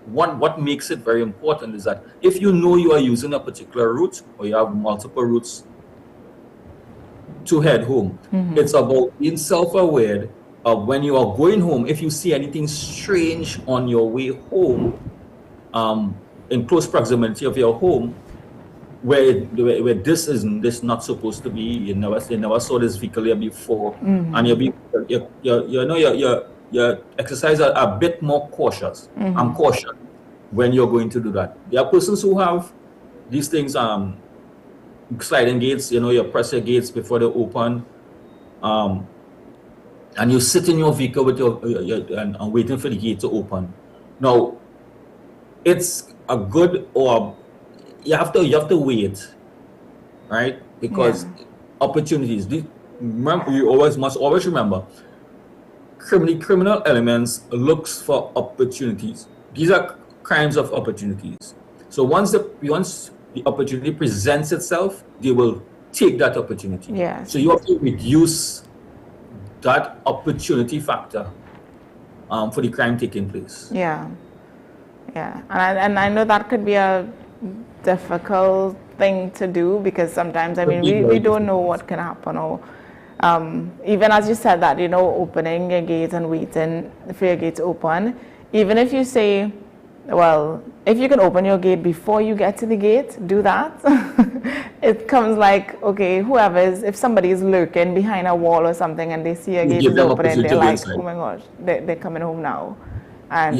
what makes it very important is that if you know you are using a particular route or you have multiple routes to head home, it's about being self-aware of when you are going home. If you see anything strange on your way home, in close proximity of your home, where this is not supposed to be, you never saw this vehicle here before, and you exercise a bit more cautious. I'm cautious when you're going to do that. There are persons who have these things, sliding gates. You press your gates before they open, and you sit in your vehicle with and waiting for the gate to open. Now, it's a good, or you have to wait, right? Because opportunities. You must always remember, criminal elements looks for opportunities. These are kinds of opportunities. So once the opportunity presents itself, they will take that opportunity. Yeah. So you have to reduce that opportunity factor for the crime taking place. Yeah. And I know that could be a difficult thing to do, because sometimes, I mean, we don't know what can happen, or even as you said that, opening your gate and waiting for your gate to open, even if you say, well, if you can open your gate before you get to the gate, do that. It comes like, okay, if somebody is lurking behind a wall or something and they see a gate is open and they're like, oh my gosh, they're coming home now. And,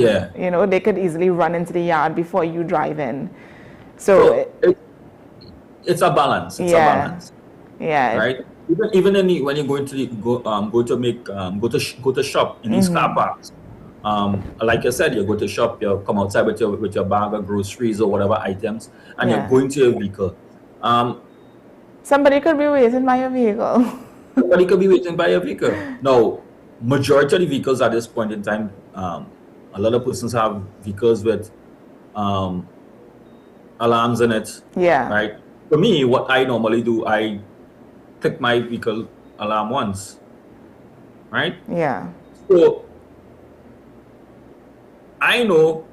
they could easily run into the yard before you drive in. So it's a balance. It's a balance. Yeah. Right? Even when you're going to go to shop in these car parks, like I said, you go to shop, you come outside with your bag of groceries or whatever items, and you're going to your vehicle. Somebody could be waiting by your vehicle. Somebody could be waiting by your vehicle. Now, majority of the vehicles at this point in time, a lot of persons have vehicles with alarms in it. Yeah. Right. For me, what I normally do, I click my vehicle alarm once. Right. Yeah. So I know,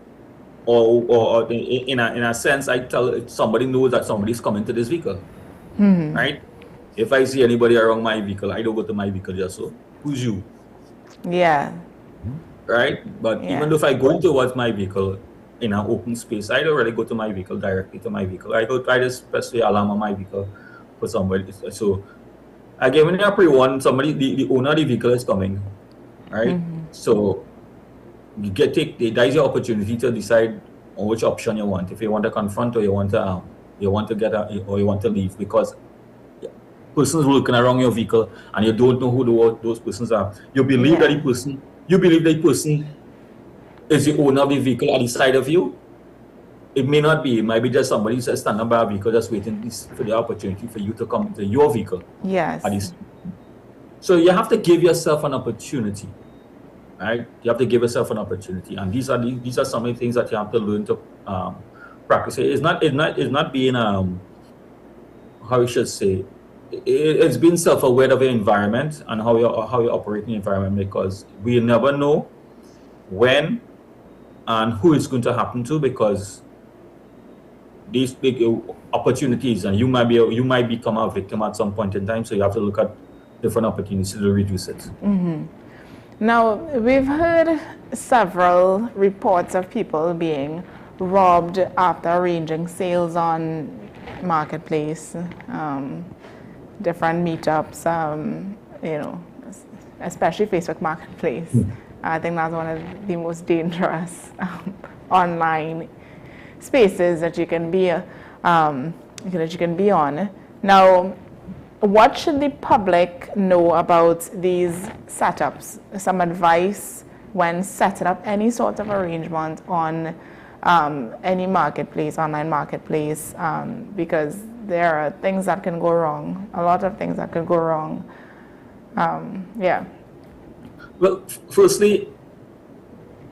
or in a sense, I tell somebody knows that somebody's coming to this vehicle, right? If I see anybody around my vehicle, I don't go to my vehicle just so. Who's you? Yeah. Right? But even if I go towards my vehicle in an open space, I don't really go to my vehicle directly to my vehicle. I go try to press the alarm on my vehicle for somebody. So I give it a pre-warn, the owner of the vehicle is coming, right? So that is your opportunity to decide on which option you want. If you want to confront, or you want to get or you want to leave, because persons looking around your vehicle and you don't know who those persons are. You believe that the person is the owner of the vehicle at the side of you. It may not be. It might be just somebody who's standing by a vehicle just waiting for the opportunity for you to come to your vehicle. Yes. So you have to give yourself an opportunity. Right? You have to give yourself an opportunity, and these are some of the things that you have to learn to practice. It's not being how you should say. It's being self-aware of your environment and how you operate in the environment, because we never know when and who it's going to happen to, because these big opportunities, and you might become a victim at some point in time. So you have to look at different opportunities to reduce it. Now, we've heard several reports of people being robbed after arranging sales on Marketplace, different meetups, especially Facebook Marketplace. I think that's one of the most dangerous online spaces that you can be on. Now, what should the public know about these setups? Some advice when setting up any sort of arrangement on any marketplace, online marketplace, because there are things that can go wrong, a lot of things that could go wrong. Yeah. Well, firstly,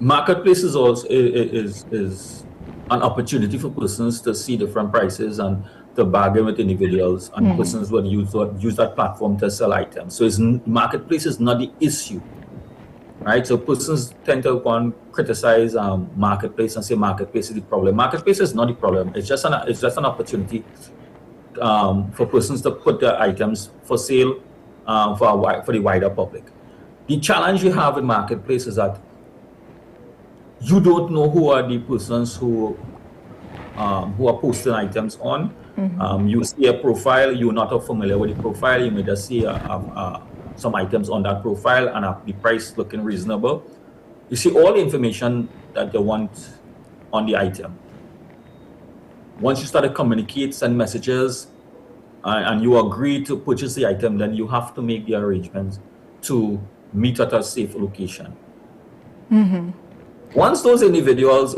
marketplace is also is an opportunity for persons to see different prices and to bargain with individuals, and persons will use that platform to sell items. So marketplace is not the issue, right? So persons tend to go and criticize marketplace and say marketplace is the problem. Marketplace is not the problem. It's just an opportunity for persons to put their items for sale for the wider public. The challenge you have in marketplace is that you don't know who are the persons who are posting items on. You see a profile, you're not familiar with the profile, you may just see some items on that profile and the price looking reasonable. You see all the information that they want on the item. Once you start to communicate, send messages, and you agree to purchase the item, then you have to make the arrangements to meet at a safe location. Once those individuals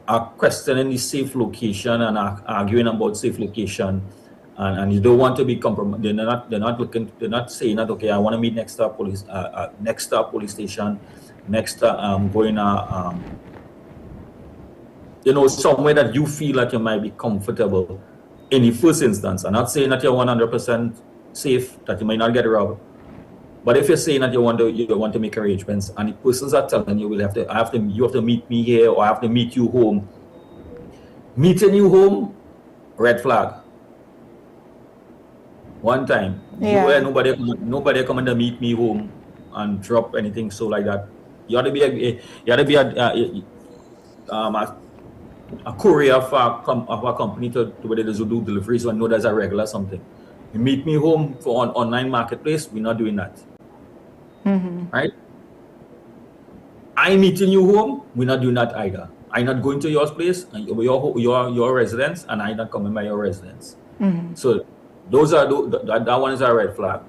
are questioning the safe location and are arguing about safe location, and you don't want to be compromised, they're not saying that, okay, I want to meet next to police station, somewhere that you feel that you might be comfortable in the first instance. I'm not saying that you're 100% safe, that you might not get robbed. But if you're saying that you want to make arrangements, and the persons are telling you, you have to meet me here, or I have to meet you home. Meeting you home, red flag. One time, nobody coming to meet me home and drop anything so like that. You ought to be a courier of a company to where they do deliveries, so I know there's a regular something. You meet me home for an online marketplace, we're not doing that. Right? I'm meeting you home, we're not doing that either. I'm not going to your place, your residence, and I'm not coming by your residence. So that one is a red flag.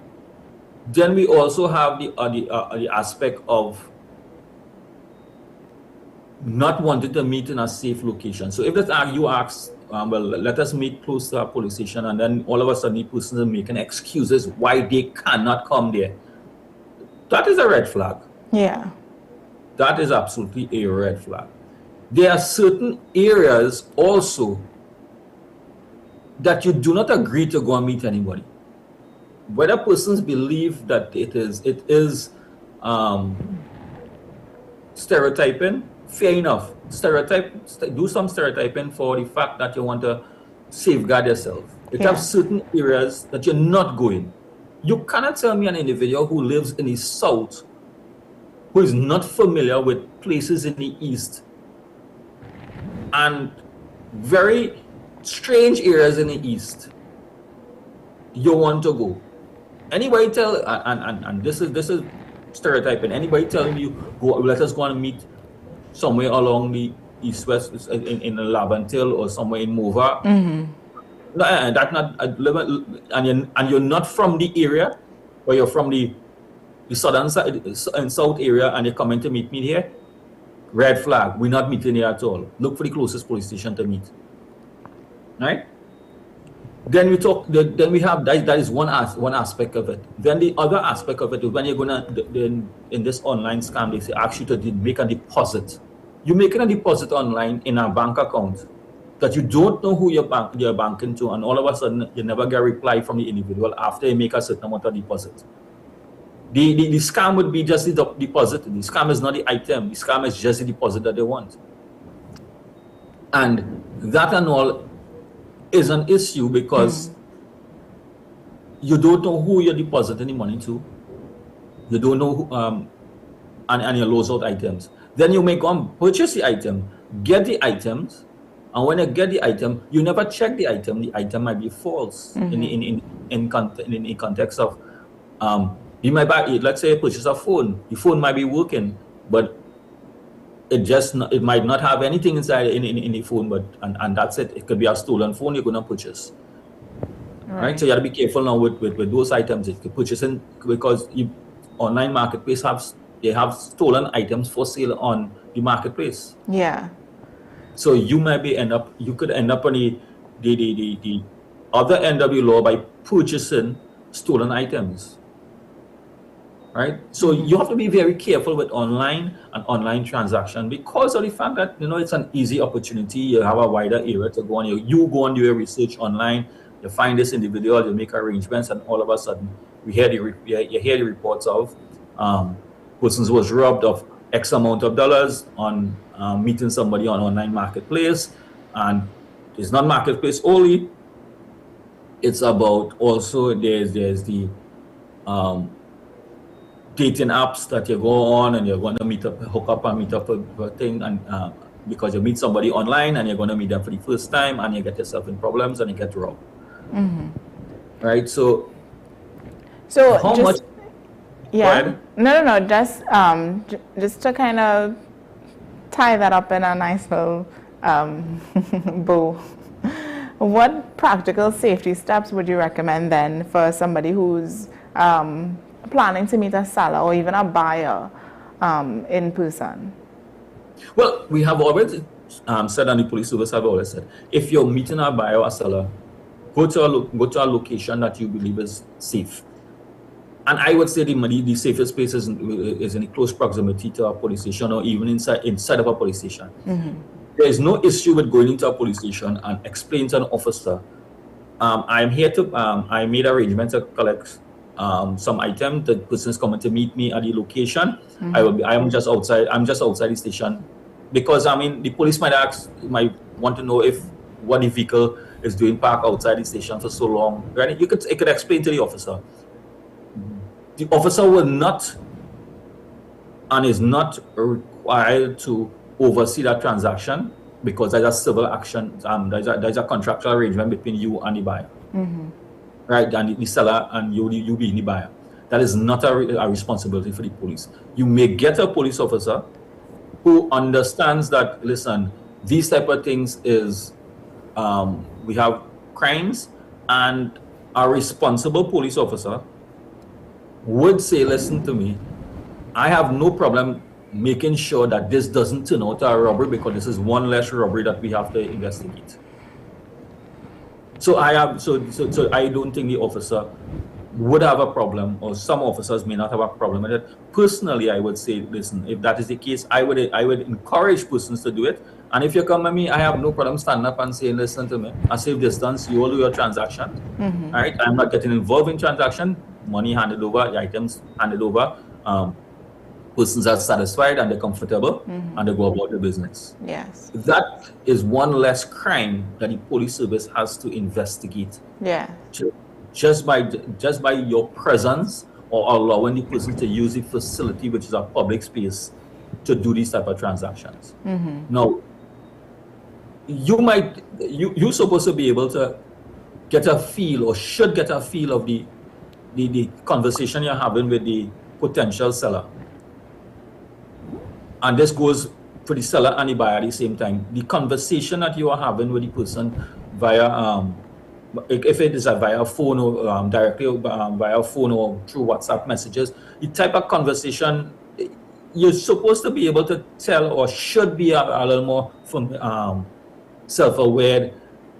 Then we also have the aspect of not wanting to meet in a safe location. So if you ask, well, let us meet close to a police station, and then all of a sudden the person is making excuses why they cannot come there. That is a red flag. Yeah. That is absolutely a red flag. There are certain areas also that you do not agree to go and meet anybody. Whether persons believe that it is stereotyping, fair enough. Do some stereotyping for the fact that you want to safeguard yourself. It have certain areas that you're not going. You cannot tell me an individual who lives in the south, who is not familiar with places in the east, and very strange areas in the east, you want to go. Anybody tell, and this is stereotyping, anybody telling you, let us go and meet somewhere along the east-west in Labantil or somewhere in Mova. No, that's not, and you're not from the area, or you're from the southern side and south area, and you're coming to meet me here. Red flag. We're not meeting here at all. Look for the closest police station to meet. Right? Then we have that is one aspect of it. Then the other aspect of it is when you're gonna in this online scam, they say ask you to make a deposit. You're making a deposit online in a bank account that you don't know who you're banking to, and all of a sudden you never get a reply from the individual after you make a certain amount of deposit. The scam would be just the deposit. The scam is not the item. The scam is just the deposit that they want. And that and all is an issue because you don't know who you're depositing the money to. You don't know who, and you lose out items. Then you may go and purchase the item, get the items, and when you get the item, you never check the item. The item might be false in context of you might buy, let's say, purchase a phone. The phone might be working, but it might not have anything inside in the phone, but and that's it. It could be a stolen phone you're gonna purchase. Right? So you have to be careful now with those items that you're purchasing, because online marketplace have stolen items for sale on the marketplace. Yeah. So you could end up on the other end of the law by purchasing stolen items. Right? So you have to be very careful with online and online transaction because of the fact that, you know, it's an easy opportunity. You have a wider area to go on. You go and do your research online, you find this individual, you make arrangements, and all of a sudden you hear the reports of persons who was robbed of X amount of dollars on meeting somebody on online marketplace. And it's not marketplace only. It's about also there's the dating apps that you go on and you're going to hook up and meet up for a thing, and because you meet somebody online and you're going to meet them for the first time and you get yourself in problems and you get robbed. Right? So how just, much? Yeah. No. Just to kind of tie that up in a nice little bow. What practical safety steps would you recommend then for somebody who's planning to meet a seller or even a buyer in person? Well, we have already said, and the police service have always said, if you're meeting a buyer or a seller, go to a location that you believe is safe. And I would say the safest place is in close proximity to a police station or even inside of a police station. There is no issue with going into a police station and explain to an officer, I'm here to, I made arrangements to collect some item. The person is coming to meet me at the location. I'm just outside the station, because I mean the police might want to know what the vehicle is doing parked outside the station for so long. Right? It could explain to the officer. The officer will not and is not required to oversee that transaction, because there's a civil action. There's a contractual arrangement between you and the buyer. Right, and the seller and you being the buyer. That is not a responsibility for the police. You may get a police officer who understands that, listen, these type of things is, we have crimes, and a responsible police officer would say, listen to me, I have no problem making sure that this doesn't turn out a robbery, because this is one less robbery that we have to investigate. So I don't think the officer would have a problem, or some officers may not have a problem with it. Personally, I would say, listen, if that is the case, I would encourage persons to do it. And if you come at me, I have no problem standing up and saying, listen to me, a safe distance, you all do your transaction. All right, I'm not getting involved in transaction. Money handed over, the items handed over. Persons are satisfied and they're comfortable, and they go about their business. Yes. That is one less crime that the police service has to investigate. Yeah. Just by your presence or allowing the person to use the facility, which is a public space, to do these type of transactions. Now, you're supposed to be able to get a feel, or should get a feel, of the conversation you're having with the potential seller. And this goes for the seller and the buyer at the same time. The conversation that you are having with the person via, if it is via phone or directly via phone or through WhatsApp messages, the type of conversation, you're supposed to be able to tell, or should be a little more self-aware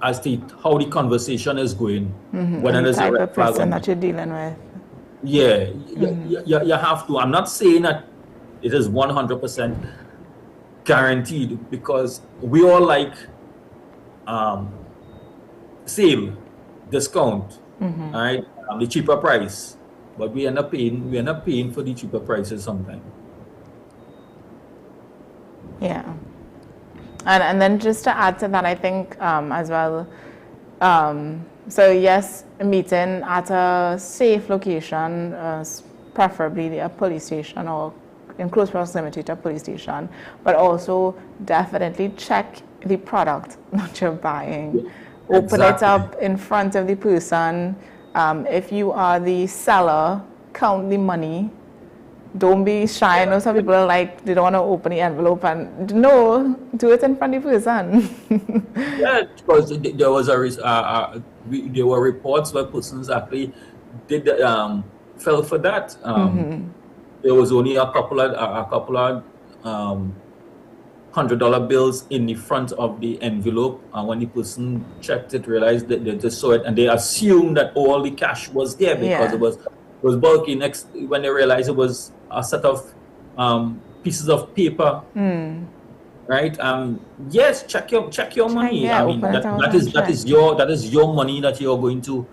as to how the conversation is going. When the type of person that you're dealing with. Yeah, you have to. I'm not saying that it is 100% guaranteed, because we all like sale, discount, right? The cheaper price, but we end up paying for the cheaper prices sometimes. Yeah, and then just to add to that, I think as well. So yes, meeting at a safe location, preferably a police station or in close proximity to a police station, but also definitely check the product that you're buying. Open it up in front of the person. If you are the seller, count the money. Don't be shy. I know some people are like, they don't want to open the envelope, and no, do it in front of the person. Yeah, because there was there were reports where persons actually did fell for that. There was only a couple of $100 bills in the front of the envelope, and when the person checked it, realized that they just saw it, and they assumed that all the cash was there because it was bulky. Next, when they realized it was a set of pieces of paper, right? Yes, check your money. Yeah, I mean, that is your money that you're going to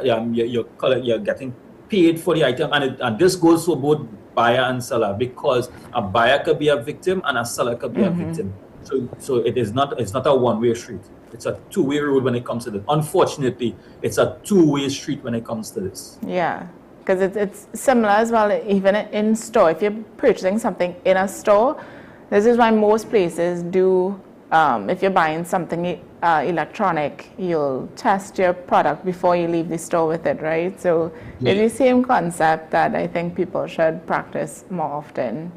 you're getting paid for the item, and this goes for both buyer and seller, because a buyer could be a victim and a seller could be a victim. So it's not a one-way street. It's a two-way road when it comes to this. Unfortunately, it's a two-way street when it comes to this. Yeah, because it's similar as well, even in store. If you're purchasing something in a store, this is why most places do, if you're buying something electronic, you'll test your product before you leave the store with it, right? So it's the same concept that I think people should practice more often.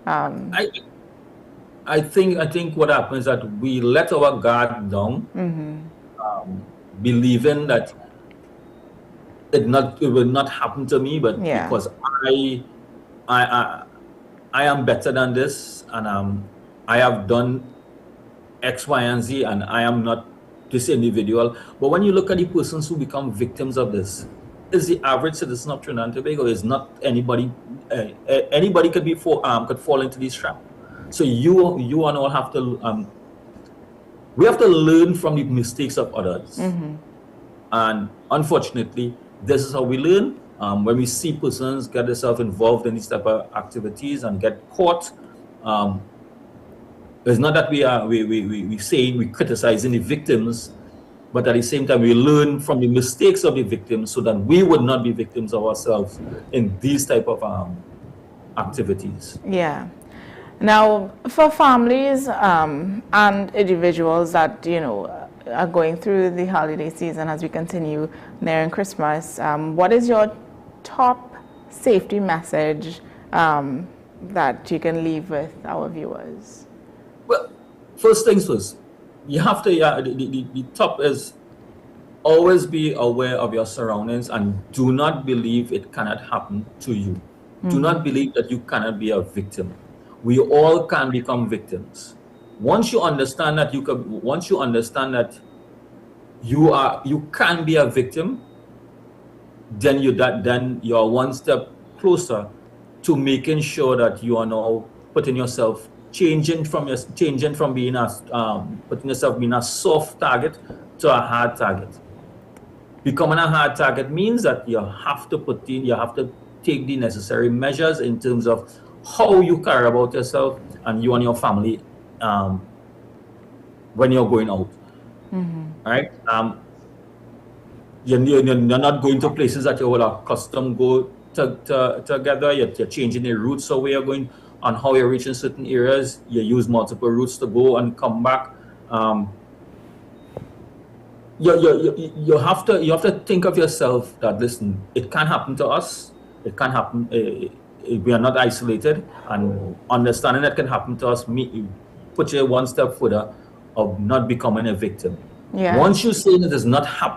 I think what happens is that we let our guard down, believing that it will not happen to me, but because I am better than this, and I have done X, Y, and Z, and I am not this individual. But when you look at the persons who become victims of this, is the average citizen of Trinidad and Tobago. Is not anybody. Anybody could fall into this trap. So you and all have to. We have to learn from the mistakes of others, and unfortunately, this is how we learn. When we see persons get themselves involved in these type of activities and get caught. It's not that we criticizing the victims, but at the same time we learn from the mistakes of the victims so that we would not be victims of ourselves in these type of activities. Yeah. Now, for families and individuals that are going through the holiday season as we continue nearing Christmas, what is your top safety message that you can leave with our viewers? Well, first things first, you have to, the top is always be aware of your surroundings and do not believe it cannot happen to you. Do not believe that you cannot be a victim. We all can become victims. Once you understand that you can be a victim, then you're one step closer to making sure that you are now putting yourself changing from being putting yourself being a soft target to a hard target. Becoming a hard target means that you have to take the necessary measures in terms of how you care about yourself and you and your family when you're going out. Right? You're not going to places that you would accustomed go together. You're changing the routes so where you're going on how you're reaching certain areas. You use multiple routes to go and come back. You have to think of yourself that, listen, it can happen to us. It can happen. We are not isolated, and understanding that can happen to us put you one step further of not becoming a victim. Yeah. Once you say that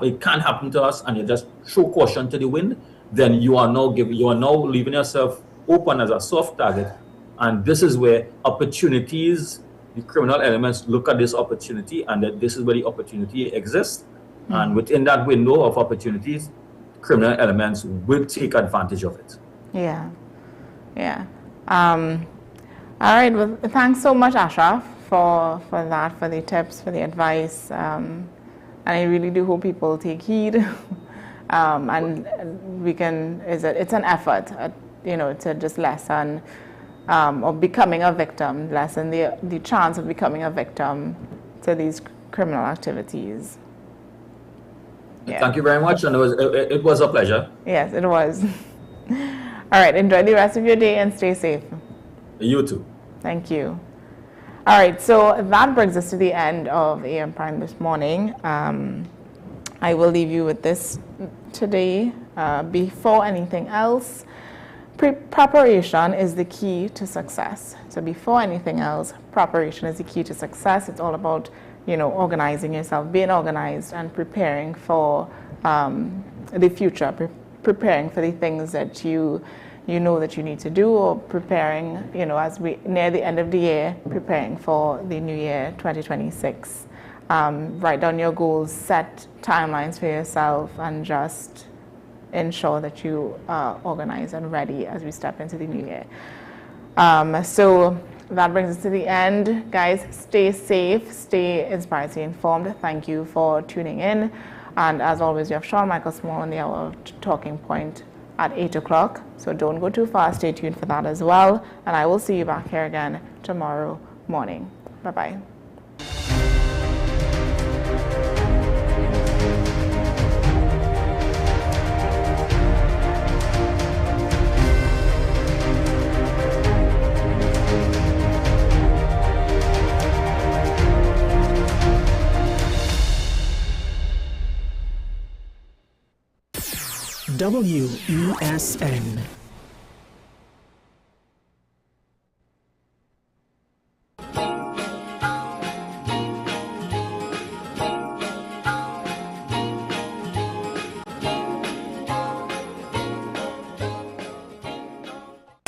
it can't happen to us, and you just throw caution to the wind, then you are now leaving yourself open as a soft target. And this is where opportunities, the criminal elements look at this opportunity, and that this is where the opportunity exists. And within that window of opportunities, criminal elements will take advantage of it. Yeah. Yeah. All right. Well, thanks so much, Ashraf, for that, for the tips, for the advice. And I really do hope people take heed. And we can, it's an effort, to just lessen of becoming a victim, lessen the chance of becoming a victim to these criminal activities. Yeah. Thank you very much, and it was a pleasure. Yes, it was. All right, enjoy the rest of your day and stay safe. You too. Thank you. All right, so that brings us to the end of AM Prime this morning. I will leave you with this today. Before anything else, preparation is the key to success. So before anything else, preparation is the key to success. It's all about, organizing yourself, being organized and preparing for the future, preparing for the things that you you know that you need to do, or preparing, as we near the end of the year, preparing for the new year 2026. Write down your goals, set timelines for yourself, and just ensure that you are organized and ready as we step into the new year. So that brings us to the end. Guys, stay safe, stay inspired, stay informed. Thank you for tuning in. And as always, you have Sean Michael Small on the Hour of Talking Point at 8 o'clock. So don't go too far. Stay tuned for that as well. And I will see you back here again tomorrow morning. Bye-bye. WESN.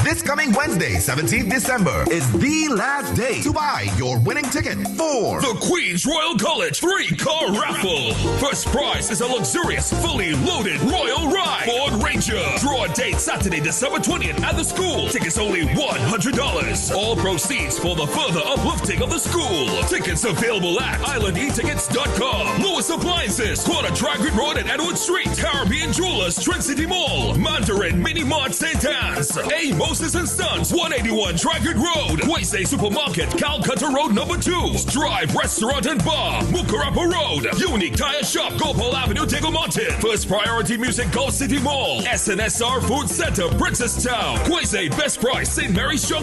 This coming Wednesday, 17th December, is the last day to buy your winning ticket for the Queen's Royal College 3-car raffle. First prize is a luxurious, fully loaded Royal Ride Ford Ranger. Draw date Saturday, December 20th at the school. Tickets only $100. All proceeds for the further uplifting of the school. Tickets available at islandetickets.com. Lewis Appliances, Corner Tragrid Road and Edward Street. Caribbean Jewelers, Trent City Mall. Mandarin Mini Mart St. Anne's. A. Moses and Sons, 181 Tragrid Road. Quaysay Supermarket, Calcutta Road number 2. Strive Restaurant and Bar, Mukarapa Road. Unique Tire Shop, Gopal Avenue, Teglemontin. First Priority Music, Gulf City Mall. SNSR Food Center, Princess Town. Quaysay Best Price, St. Mary's